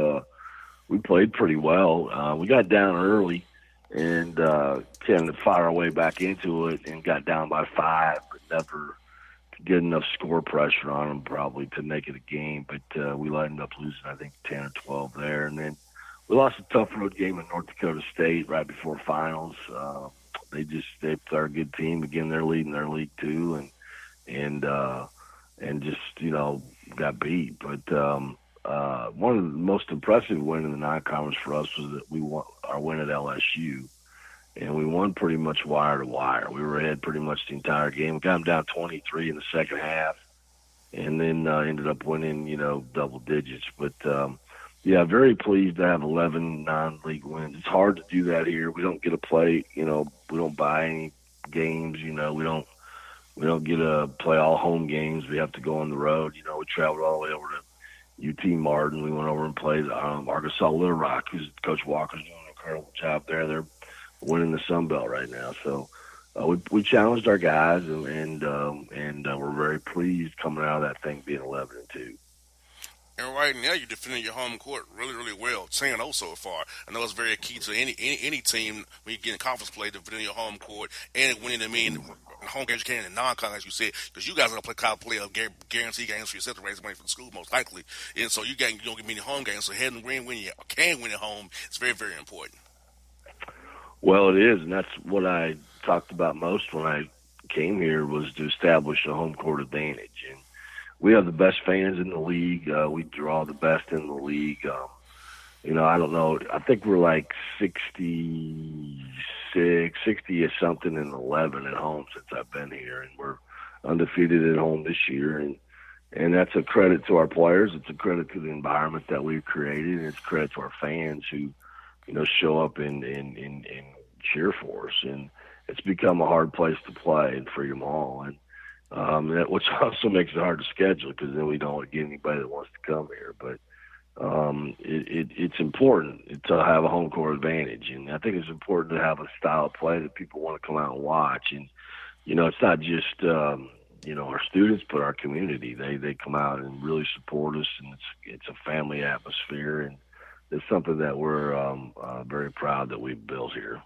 Speaker 10: pretty well. We got down early and tended to fire our way back into it and got down by 5, but never could get enough score pressure on them probably to make it a game. But we ended up losing, I think, 10 or 12 there. And then we lost a tough road game in North Dakota State right before finals. They're a good team. Again, they're leading their league too, and just got beat. But one of the most impressive wins in the non-conference for us was that we won our win at LSU, and we won pretty much wire to wire. We were ahead pretty much the entire game. We got them down 23 in the second half, and then ended up winning double digits. But very pleased to have 11 non-league wins. It's hard to do that here. We don't get to play, we don't buy any games, we don't get to play all home games. We have to go on the road. We traveled all the way over to UT Martin. We went over and played Arkansas Little Rock, who's Coach Walker's doing an incredible job there. They're winning the Sun Belt right now. So we challenged our guys, and we're very pleased coming out of that thing being 11-2.
Speaker 1: And right now, you're defending your home court really, really well. 10-0 so far. I know it's very key to any team when you get in conference play, defending your home court and winning the home games you can in non-con, as you said, because you guys are going to play guarantee games for yourself to raise money for the school, most likely. And so you don't get many home games, so head and win when you can win at home. It's very, very important.
Speaker 10: Well, it is, and that's what I talked about most when I came here was to establish a home court advantage. And we have the best fans in the league. We draw the best in the league. I don't know. I think we're like 60 or something and 11 at home since I've been here, and we're undefeated at home this year. And that's a credit to our players. It's a credit to the environment that we've created, and it's a credit to our fans who, show up and cheer for us. And it's become a hard place to play in Freedom Hall, and which also makes it hard to schedule because then we don't get anybody that wants to come here. But it's important to have a home court advantage, and I think it's important to have a style of play that people want to come out and watch. And it's not just our students, but our community. They come out and really support us, and it's a family atmosphere, and it's something that we're very proud that we've built here.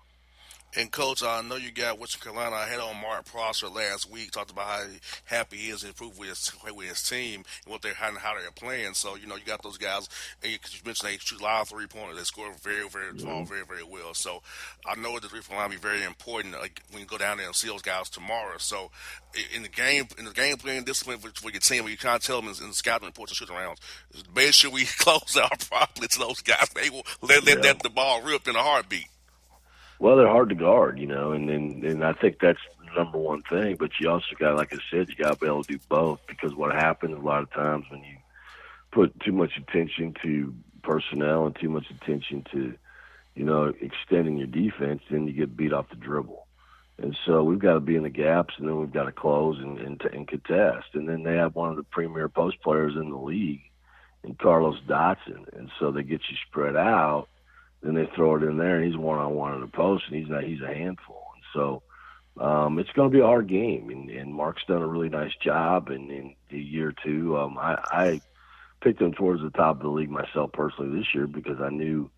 Speaker 1: And, Coach, I know you got Western Carolina. I had on Mark Prosser last week, talked about how happy he is to improve with his team and how they're playing. So, you got those guys. And you mentioned they shoot a lot of three-pointers. They score very, very tall, very, very well. So, I know the three-point line will be very important when you go down there and see those guys tomorrow. So, in the game plan discipline for your team, when you kind of tell them in the scouting reports and shooting rounds, make sure we close out properly to those guys. They will let the ball rip in a heartbeat.
Speaker 10: Well, they're hard to guard, and I think that's the number one thing. But you also got, like I said, you got to be able to do both, because what happens a lot of times when you put too much attention to personnel and too much attention to, extending your defense, then you get beat off the dribble. And so we've got to be in the gaps, and then we've got to close and contest. And then they have one of the premier post players in the league, in Carlos Dotson. And so they get you spread out. Then they throw it in there, and he's one-on-one in the post, and he's a handful. And so it's going to be a hard game. And Mark's done a really nice job in the year two. I picked him towards the top of the league myself personally this year, because I knew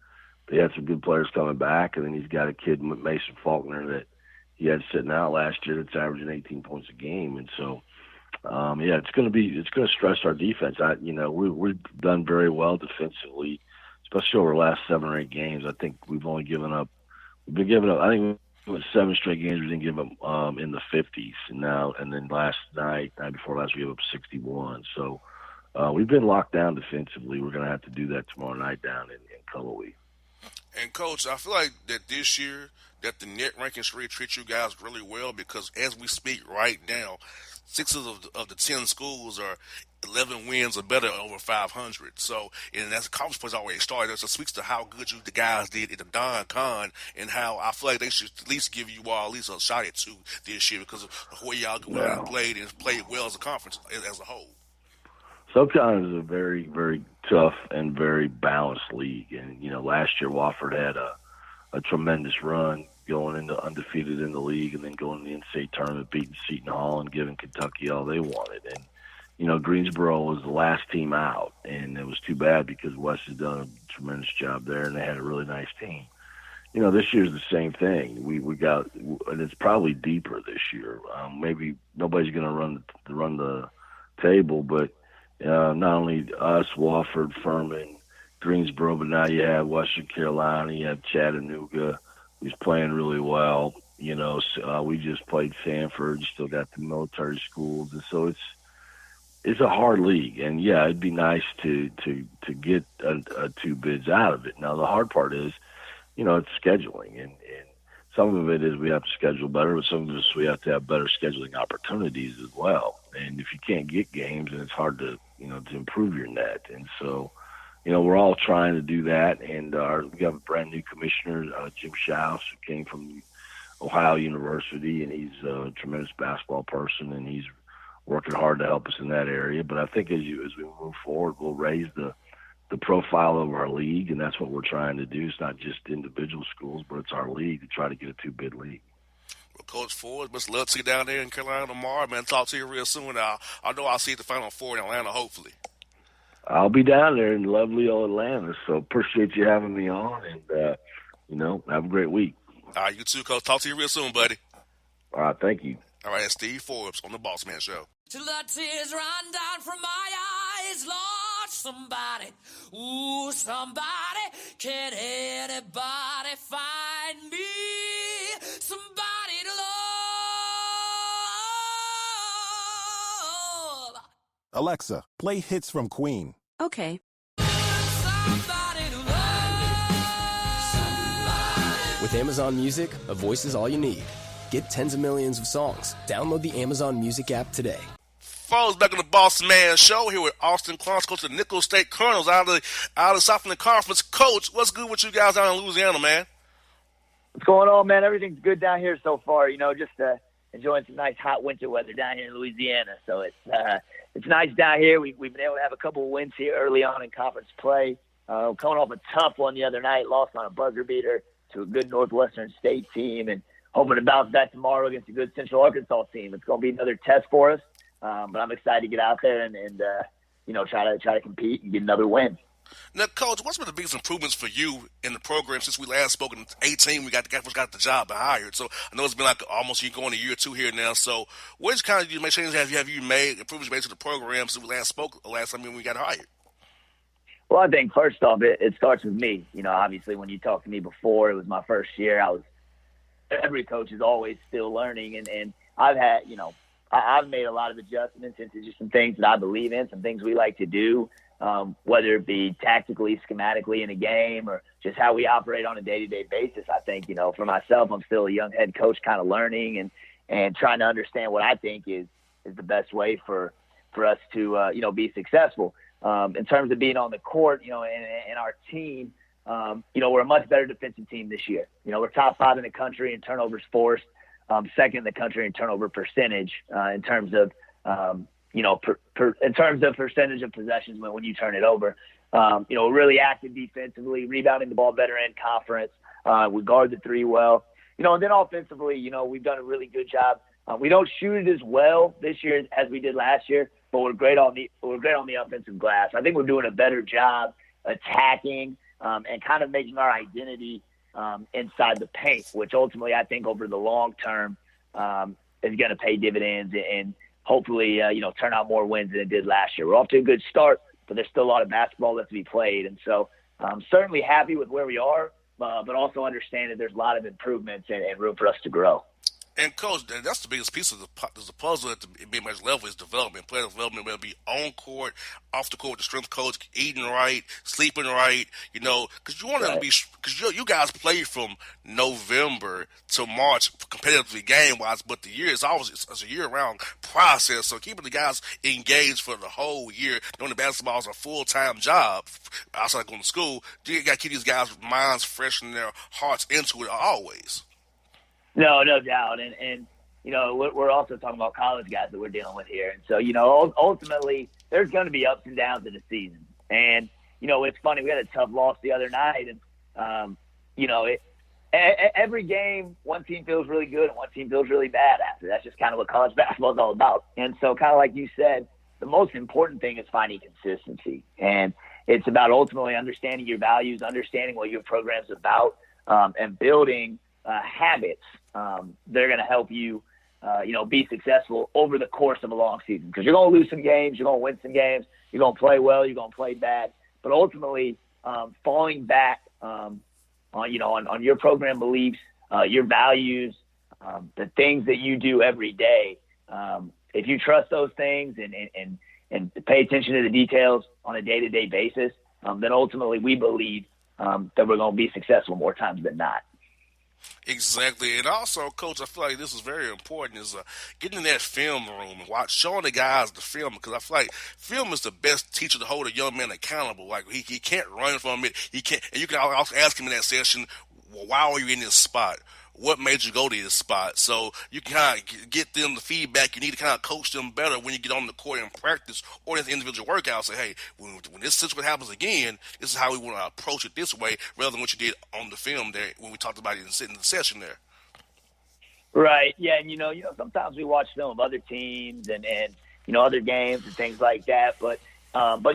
Speaker 10: they had some good players coming back, and then he's got a kid, Mason Faulkner, that he had sitting out last year that's averaging 18 points a game. And so, it's going to stress our defense. We've done very well defensively, especially over the last 7 or 8 games. I think we've been giving up, I think it was 7 straight games we didn't give up in the 50s. And then night before last, we gave up 61. So we've been locked down defensively. We're going to have to do that tomorrow night down in Cullowhee.
Speaker 1: And Coach, I feel like that this year that the net rankings really treat you guys really well, because as we speak right now, 6 of the 10 schools are 11 wins or better over 500. So, and that's conference plays already started. So it speaks to how good the guys did at the Don Con, and how I feel like they should at least give you all at least a shot at 2 this year, because of the way y'all played well as a conference as a whole.
Speaker 10: SoCon is a very, very tough and very balanced league. And, last year Wofford had a tremendous run, going into undefeated in the league, and then going to the NCAA tournament, beating Seton Hall and giving Kentucky all they wanted. And, Greensboro was the last team out, and it was too bad, because West has done a tremendous job there, and they had a really nice team. This year's the same thing. We got, and it's probably deeper this year. Maybe nobody's going to run the table, but not only us, Wofford, Furman, Greensboro, but now you have Western Carolina, you have Chattanooga, who's playing really well. We just played Sanford. You still got the military schools, and so it's a hard league. And yeah, it'd be nice to get 2 bids out of it. Now the hard part is, it's scheduling, and some of it is we have to schedule better, but some of it we have to have better scheduling opportunities as well. And if you can't get games, then it's hard to to improve your net. And so, we're all trying to do that. And we have a brand new commissioner, Jim Schaus, who came from Ohio University, and he's a tremendous basketball person, and he's working hard to help us in that area. But I think as we move forward, we'll raise the profile of our league, and that's what we're trying to do. It's not just individual schools, but it's our league to try to get a 2-bid league.
Speaker 1: Well, Coach Ford, much love to you down there in Carolina tomorrow, man. Talk to you real soon. I know I'll see you at the Final Four in Atlanta, hopefully.
Speaker 10: I'll be down there in lovely old Atlanta, so appreciate you having me on, and, have a great week.
Speaker 1: All right, you too, Coach. Talk to you real soon, buddy.
Speaker 10: All right, thank you.
Speaker 1: All right, that's Steve Forbes on the Bossman Show.
Speaker 7: Till the tears run down from my eyes, Lord, somebody, ooh, somebody, can anybody find me somebody to love?
Speaker 9: Alexa, play hits from Queen.
Speaker 4: Okay.
Speaker 7: Somebody to love. Somebody.
Speaker 5: With Amazon Music, a voice is all you need. Get tens of millions of songs. Download the Amazon Music app today.
Speaker 1: Folks, back on the Boss Man Show here with Austin Clark, coach of the Nicholls State Colonels out of the Southland Conference. Coach, what's good with you guys down in Louisiana, man?
Speaker 2: What's going on, man? Everything's good down here so far. Just enjoying some nice hot winter weather down here in Louisiana. So it's nice down here. We've been able to have a couple of wins here early on in conference play. Coming off a tough one the other night, lost on a buzzer beater to a good Northwestern State team, and hoping to bounce back tomorrow against a good Central Arkansas team. It's going to be another test for us, but I'm excited to get out there and try to compete and get another win.
Speaker 1: Now, Coach, what's been the biggest improvements for you in the program since we last spoke in 18? We got the job and hired. So I know it's been like almost going a year or 2 here now. So what kind of changes have you made, improvements made to the program since we last spoke last time when we got hired?
Speaker 2: Well, I think first off, it starts with me. Obviously when you talked to me before, it was my first year. Every coach is always still learning, and I've made a lot of adjustments into just some things that I believe in, some things we like to do. whether it be tactically, schematically in a game, or just how we operate on a day-to-day basis. I think, for myself, I'm still a young head coach kind of learning and trying to understand what I think is the best way for us to, be successful. In terms of being on the court, and our team, we're a much better defensive team this year. We're top 5 in the country in turnovers forced, second in the country in turnover percentage, in terms of, in terms of percentage of possessions when you turn it over. We're really active defensively, rebounding the ball better in conference. We guard the 3 well. And then offensively, we've done a really good job. We don't shoot it as well this year as we did last year, but we're great on the offensive glass. I think we're doing a better job attacking and kind of making our identity inside the paint, which ultimately I think over the long term is going to pay dividends and hopefully, turn out more wins than it did last year. We're off to a good start, but there's still a lot of basketball left to be played. And so I'm certainly happy with where we are, but also understand that there's a lot of improvements and room for us to grow.
Speaker 1: And, Coach, that's the biggest piece of the puzzle at the mid-major level is development. Player development, whether it be on court, off the court, the strength coach, eating right, sleeping right, because you want them to be – because you guys play from November to March competitively game-wise, but the year is always it's a year-round process. So keeping the guys engaged for the whole year, knowing the basketball is a full-time job outside of going to school, you got to keep these guys' minds fresh and their hearts into it always.
Speaker 2: No doubt. And we're also talking about college guys that we're dealing with here. And so, ultimately, there's going to be ups and downs in the season. And, it's funny. We had a tough loss the other night. And, every game, one team feels really good and one team feels really bad after. That's just kind of what college basketball is all about. And so, kind of like you said, the most important thing is finding consistency. And it's about ultimately understanding your values, understanding what your program's about, and building habits that are going to help you, be successful over the course of a long season. Because you're going to lose some games, you're going to win some games, you're going to play well, you're going to play bad. But ultimately, falling back on your program beliefs, your values, the things that you do every day. If you trust those things and pay attention to the details on a day-to-day basis, then ultimately we believe that we're going to be successful more times than not.
Speaker 1: Exactly, and also, Coach, I feel like this is very important, is getting in that film room and showing the guys the film, because I feel like film is the best teacher to hold a young man accountable. Like, he can't run from it, he can't, and you can also ask him in that session, well, why are you in this spot? What made you go to this spot? So you can kind of get them the feedback you need to kind of coach them better when you get on the court and practice or in the individual workout. Say, hey, when this situation happens again, this is how we want to approach it this way rather than what you did on the film there when we talked about it in the session there.
Speaker 2: Right. Yeah. And, sometimes we watch film of other teams and other games and things like that. But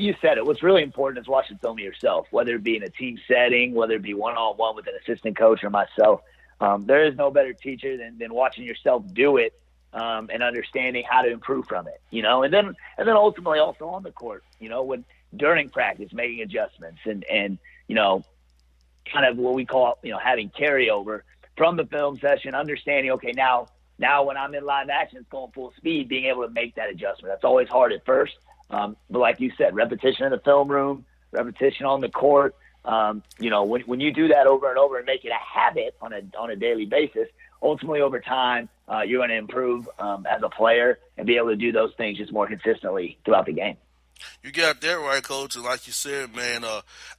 Speaker 2: you said it. What's really important is watching film of yourself, whether it be in a team setting, whether it be one-on-one with an assistant coach or myself. There is no better teacher than watching yourself do it and understanding how to improve from it, and then ultimately also on the court, when during practice making adjustments and kind of what we call, having carryover from the film session, understanding, okay, now when I'm in live action, it's going full speed, being able to make that adjustment. That's always hard at first. But like you said, repetition in the film room, repetition on the court. When you do that over and over and make it a habit on a daily basis, ultimately over time, you're going to improve as a player and be able to do those things just more consistently throughout the game.
Speaker 1: You got that right, Coach. And like you said, man,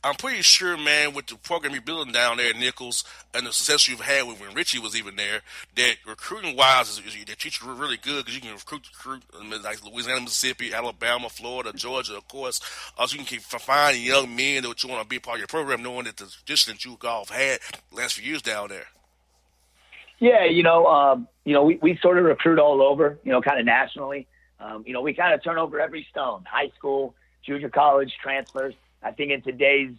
Speaker 1: I'm pretty sure, man, with the program you're building down there at Nichols and the success you've had when Richie was even there, that recruiting-wise, they treat you really good because you can recruit like Louisiana, Mississippi, Alabama, Florida, Georgia, of course. So you can keep finding young men that you want to be part of your program, knowing that the tradition that you all have had the last few years down there.
Speaker 2: Yeah, we sort of recruit all over, kind of nationally. We kind of turn over every stone, high school, junior college, transfers. I think in today's,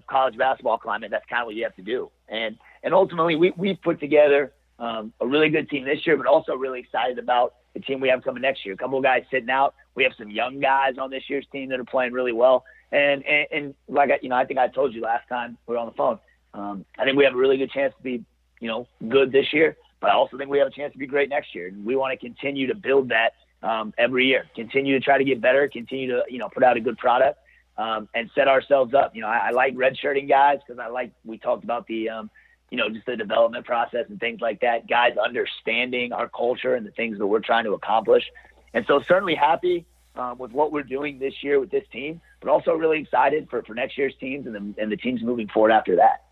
Speaker 2: college basketball climate, that's kind of what you have to do. And ultimately, we've put together a really good team this year, but also really excited about the team we have coming next year. A couple of guys sitting out. We have some young guys on this year's team that are playing really well. And like, I think I told you last time we were on the phone, I think we have a really good chance to be, good this year, but I also think we have a chance to be great next year. And we want to continue to build that every year. Continue to try to get better, continue to, put out a good product, and set ourselves up. I like redshirting guys because we talked about the, just the development process and things like that, guys understanding our culture and the things that we're trying to accomplish. And so certainly happy with what we're doing this year with this team, but also really excited for next year's teams and the teams moving forward after that.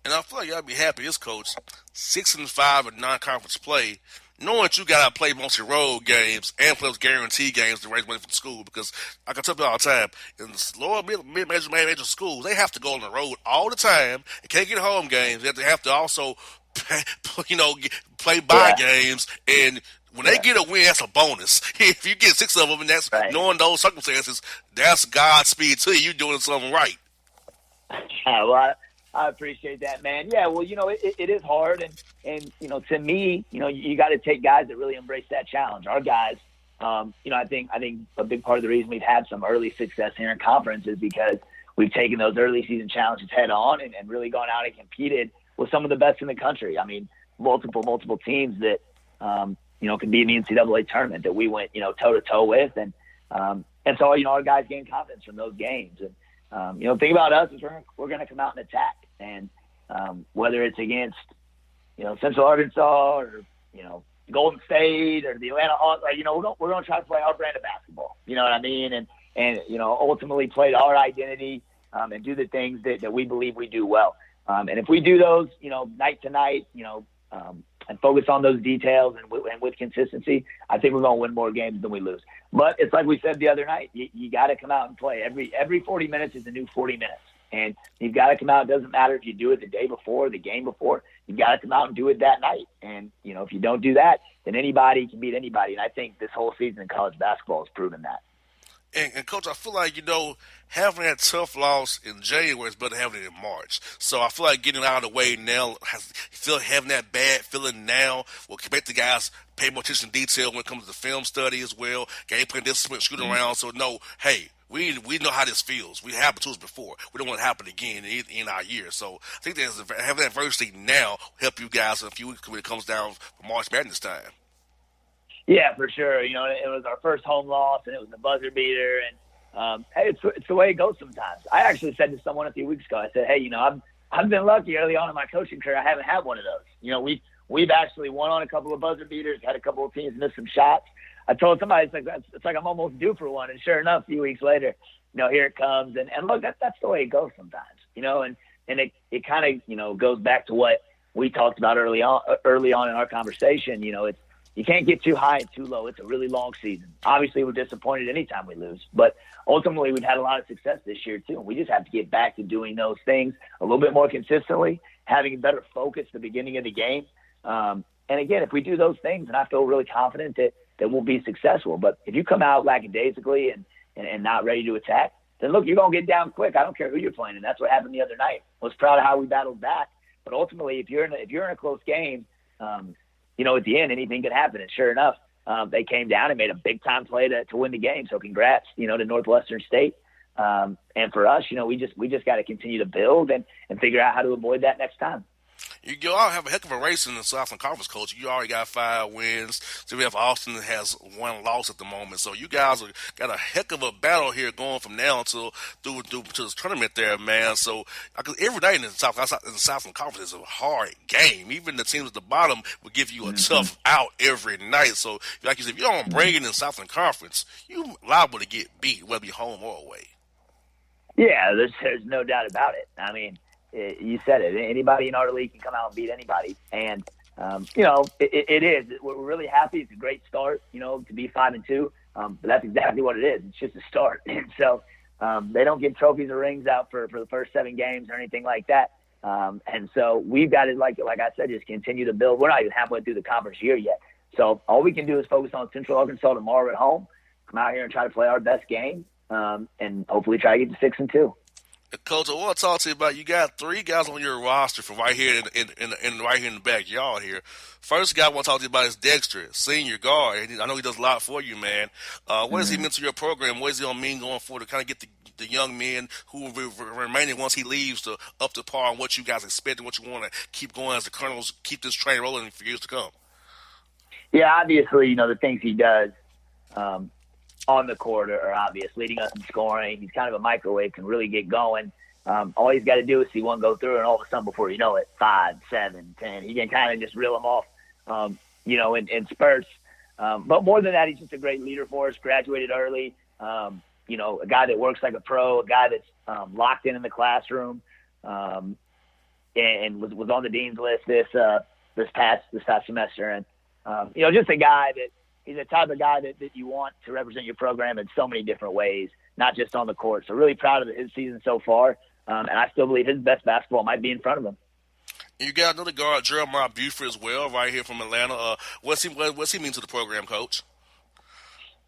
Speaker 1: And I feel like y'all be happy as coach, 6-5 in non-conference play, knowing that you got to play mostly road games and play those guarantee games to raise money for the school. Because I can tell you all the time, in the lower mid-major schools, they have to go on the road all the time and can't get home games. They have to also, play bye games. And when they get a win, that's a bonus. If you get 6 of them, and that's knowing those circumstances, that's Godspeed to you. You're doing something right.
Speaker 2: Well, I appreciate that, man. Yeah, well, it is hard, and to me, you got to take guys that really embrace that challenge. Our guys, I think a big part of the reason we've had some early success here in conference is because we've taken those early season challenges head on and really gone out and competed with some of the best in the country. I mean, multiple teams that can be in the NCAA tournament that we went toe to toe with, and so our guys gained confidence from those games. And the thing about us is we're going to come out and attack. And whether it's against, Central Arkansas or, Golden State or the Atlanta Hawks, we're going to try to play our brand of basketball. You know what I mean? And ultimately play to our identity and do the things that we believe we do well. And if we do those, night to night, and focus on those details and with consistency, I think we're going to win more games than we lose. But it's like we said the other night, you got to come out and play. Every 40 minutes is a new 40 minutes. And you've got to come out. It doesn't matter if you do it the day before, the game before. You've got to come out and do it that night. And, if you don't do that, then anybody can beat anybody. And I think this whole season in college basketball has proven that.
Speaker 1: And Coach, I feel like, having that tough loss in January is better than having it in March. So I feel like getting it out of the way now, having that bad feeling now will make the guys pay more attention to detail when it comes to the film study as well, game plan discipline, shooting around. So, no, hey, we know how this feels. We happened to us before. We don't want it to happen again in our year. So I think having that adversity now will help you guys in a few weeks when it comes down for March Madness time.
Speaker 2: Yeah, for sure. It was our first home loss, and it was the buzzer beater. And hey, it's the way it goes sometimes. I actually said to someone a few weeks ago, I said, hey, I've been lucky early on in my coaching career. I haven't had one of those. We've actually won on a couple of buzzer beaters, had a couple of teams miss some shots. I told somebody it's like I'm almost due for one, and sure enough, a few weeks later, here it comes. And look, that's the way it goes sometimes. And it kind of goes back to what we talked about early on in our conversation. You can't get too high and too low. It's a really long season. Obviously, we're disappointed anytime we lose, but ultimately, we've had a lot of success this year too. And we just have to get back to doing those things a little bit more consistently, having a better focus at the beginning of the game. And again, if we do those things, then I feel really confident that we'll be successful. But if you come out lackadaisically and not ready to attack, then look, you're going to get down quick. I don't care who you're playing. And that's what happened the other night. I was proud of how we battled back. But ultimately, if you're in a close game, at the end, anything could happen. And sure enough, they came down and made a big-time play to win the game. So congrats, to Northwestern State. And for us, we just got to continue to build and figure out how to avoid that next time.
Speaker 1: You all have a heck of a race in the Southland Conference, Coach. You already got 5 wins. So we have Austin that has 1 loss at the moment. So you guys got a heck of a battle here going from now until through to this tournament there, man. So every day in the Southland Conference is a hard game. Even the teams at the bottom will give you a tough out every night. So like you said, if you don't bring it in the Southland Conference, you're liable to get beat, whether you're home or away.
Speaker 2: Yeah, there's no doubt about it. I mean, you said it. Anybody in our league can come out and beat anybody. And, it is. We're really happy. It's a great start, to be 5-2. But that's exactly what it is. It's just a start. And so they don't give trophies or rings out for the first 7 games or anything like that. And so we've got to, like I said, just continue to build. We're not even halfway through the conference year yet. So all we can do is focus on Central Arkansas tomorrow at home, come out here and try to play our best game, and hopefully try to get to 6-2.
Speaker 1: Coach, I want to talk to you about, you got 3 guys on your roster from right here in right here in the backyard here. First guy I want to talk to you about is Dexter, senior guard. I know he does a lot for you, man. What does he mean to your program? What does he going to mean going forward to kind of get the young men who will remain once he leaves to up to par on what you guys expect and what you want to keep going as the Colonels keep this train rolling for years to come?
Speaker 2: Yeah, obviously, the things he does on the court are obvious, leading us in scoring. He's kind of a microwave, can really get going. All he's got to do is see one go through, and all of a sudden, before you know it, 5, 7, 10, he can kind of just reel them off, in spurts. But more than that, he's just a great leader for us, graduated early, a guy that works like a pro, a guy that's locked in the classroom, and was on the dean's list this past semester. And, just a guy that he's the type of guy that you want to represent your program in so many different ways, not just on the court. So really proud of his season so far. And I still believe his best basketball might be in front of him.
Speaker 1: You got another guard, Jeremiah Buford, as well, right here from Atlanta. What's he mean to the program, Coach?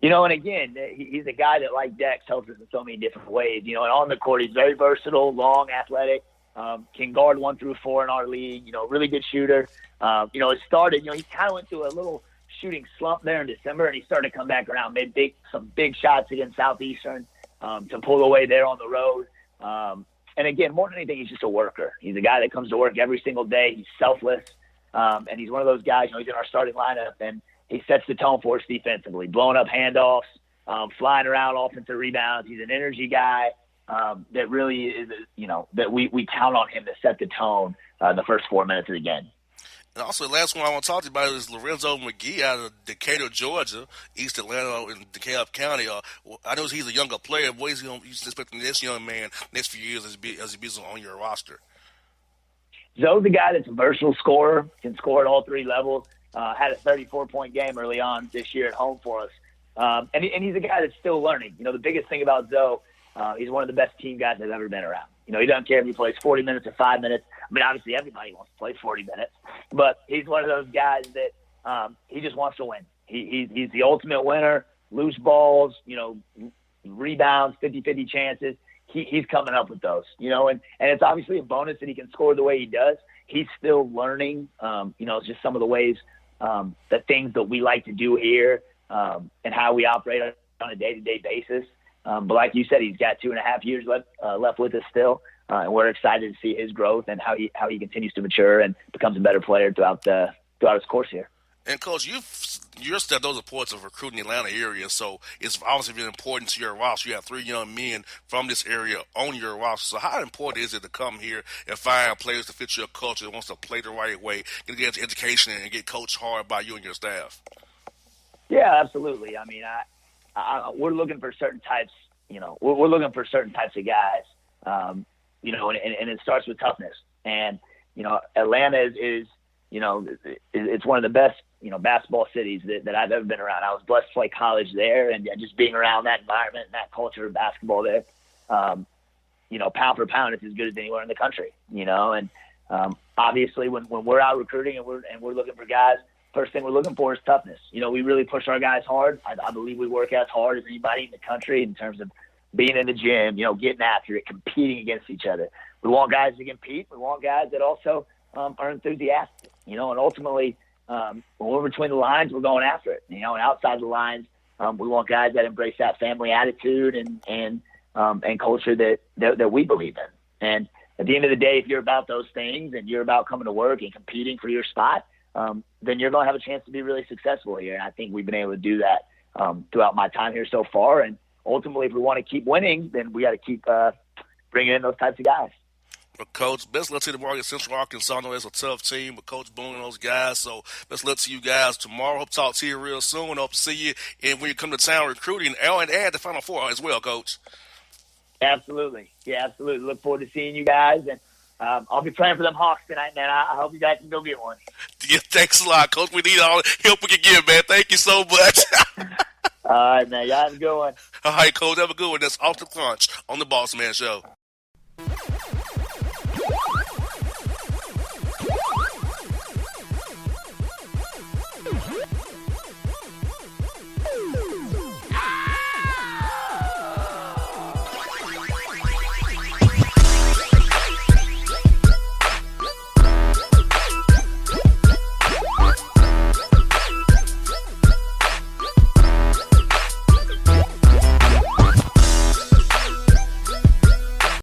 Speaker 2: And again, he's a guy that, like Dex, helps us in so many different ways. And on the court, he's very versatile, long, athletic, can guard 1 through 4 in our league, really good shooter. It started, he kind of went through a little shooting slump there in December, and he started to come back around, made some big shots against Southeastern to pull away there on the road. And again, more than anything, he's just a worker. He's a guy that comes to work every single day. He's selfless, and he's one of those guys, he's in our starting lineup, and he sets the tone for us defensively, blowing up handoffs, flying around offensive rebounds. He's an energy guy that really is, that we count on him to set the tone the first 4 minutes of the game.
Speaker 1: And also, the last one I want to talk to you about is Lorenzo McGee out of Decatur, Georgia, East Atlanta in DeKalb County. I know he's a younger player. What is he expecting this young man next few years as he be on your roster?
Speaker 2: Zoe's a guy that's a versatile scorer, can score at all 3 levels. Had a 34-point game early on this year at home for us. And he's a guy that's still learning. The biggest thing about Zoe, he's one of the best team guys I've ever been around. He doesn't care if he plays 40 minutes or 5 minutes. I mean, obviously everybody wants to play 40 minutes, but he's one of those guys that he just wants to win. He's the ultimate winner. Loose balls, rebounds, 50-50 chances. He's coming up with those, and it's obviously a bonus that he can score the way he does. He's still learning, it's just some of the ways, the things that we like to do here and how we operate on a day-to-day basis. But like you said, he's got 2.5 years left with us still, and we're excited to see his growth and how he continues to mature and becomes a better player throughout his course here.
Speaker 1: And Coach, you're stepped those reports of recruiting the Atlanta area, so it's obviously been important to your roster. You have 3 young men from this area on your roster. So how important is it to come here and find players to fit your culture that wants to play the right way, get education, and get coached hard by you and your staff?
Speaker 2: Yeah, absolutely. I mean, we're looking for certain types. We're looking for certain types of guys. And it starts with toughness. And Atlanta is it's one of the best basketball cities that I've ever been around. I was blessed to play college there, and just being around that environment and that culture of basketball there. Pound for pound, it's as good as anywhere in the country. And obviously, when we're out recruiting and we're looking for guys, first thing we're looking for is toughness. We really push our guys hard. I believe we work as hard as anybody in the country in terms of being in the gym, getting after it, competing against each other. We want guys to compete. We want guys that also are enthusiastic, and ultimately when we're between the lines, we're going after it, and outside the lines, we want guys that embrace that family attitude and culture that we believe in. And at the end of the day, if you're about those things and you're about coming to work and competing for your spot, then you're going to have a chance to be really successful here. And I think we've been able to do that throughout my time here so far. And ultimately, if we want to keep winning, then we got to keep bringing in those types of guys.
Speaker 1: Well, Coach, best luck to tomorrow against Central Arkansas. I know it's a tough team, but Coach Boone and those guys. So best luck to you guys tomorrow. Hope to talk to you real soon. Hope to see you and when you come to town recruiting and add the Final Four as well, Coach.
Speaker 2: Absolutely. Yeah, absolutely. Look forward to seeing you guys. And I'll be praying for them Hawks tonight, man. I hope you guys can go get one.
Speaker 1: Yeah, thanks a lot, Coach. We need all the help we can give, man. Thank you so much.
Speaker 2: All right, man. Y'all have a good one.
Speaker 1: All right, Coach. Have a good one. That's Off the Crunch on the Bossman Show.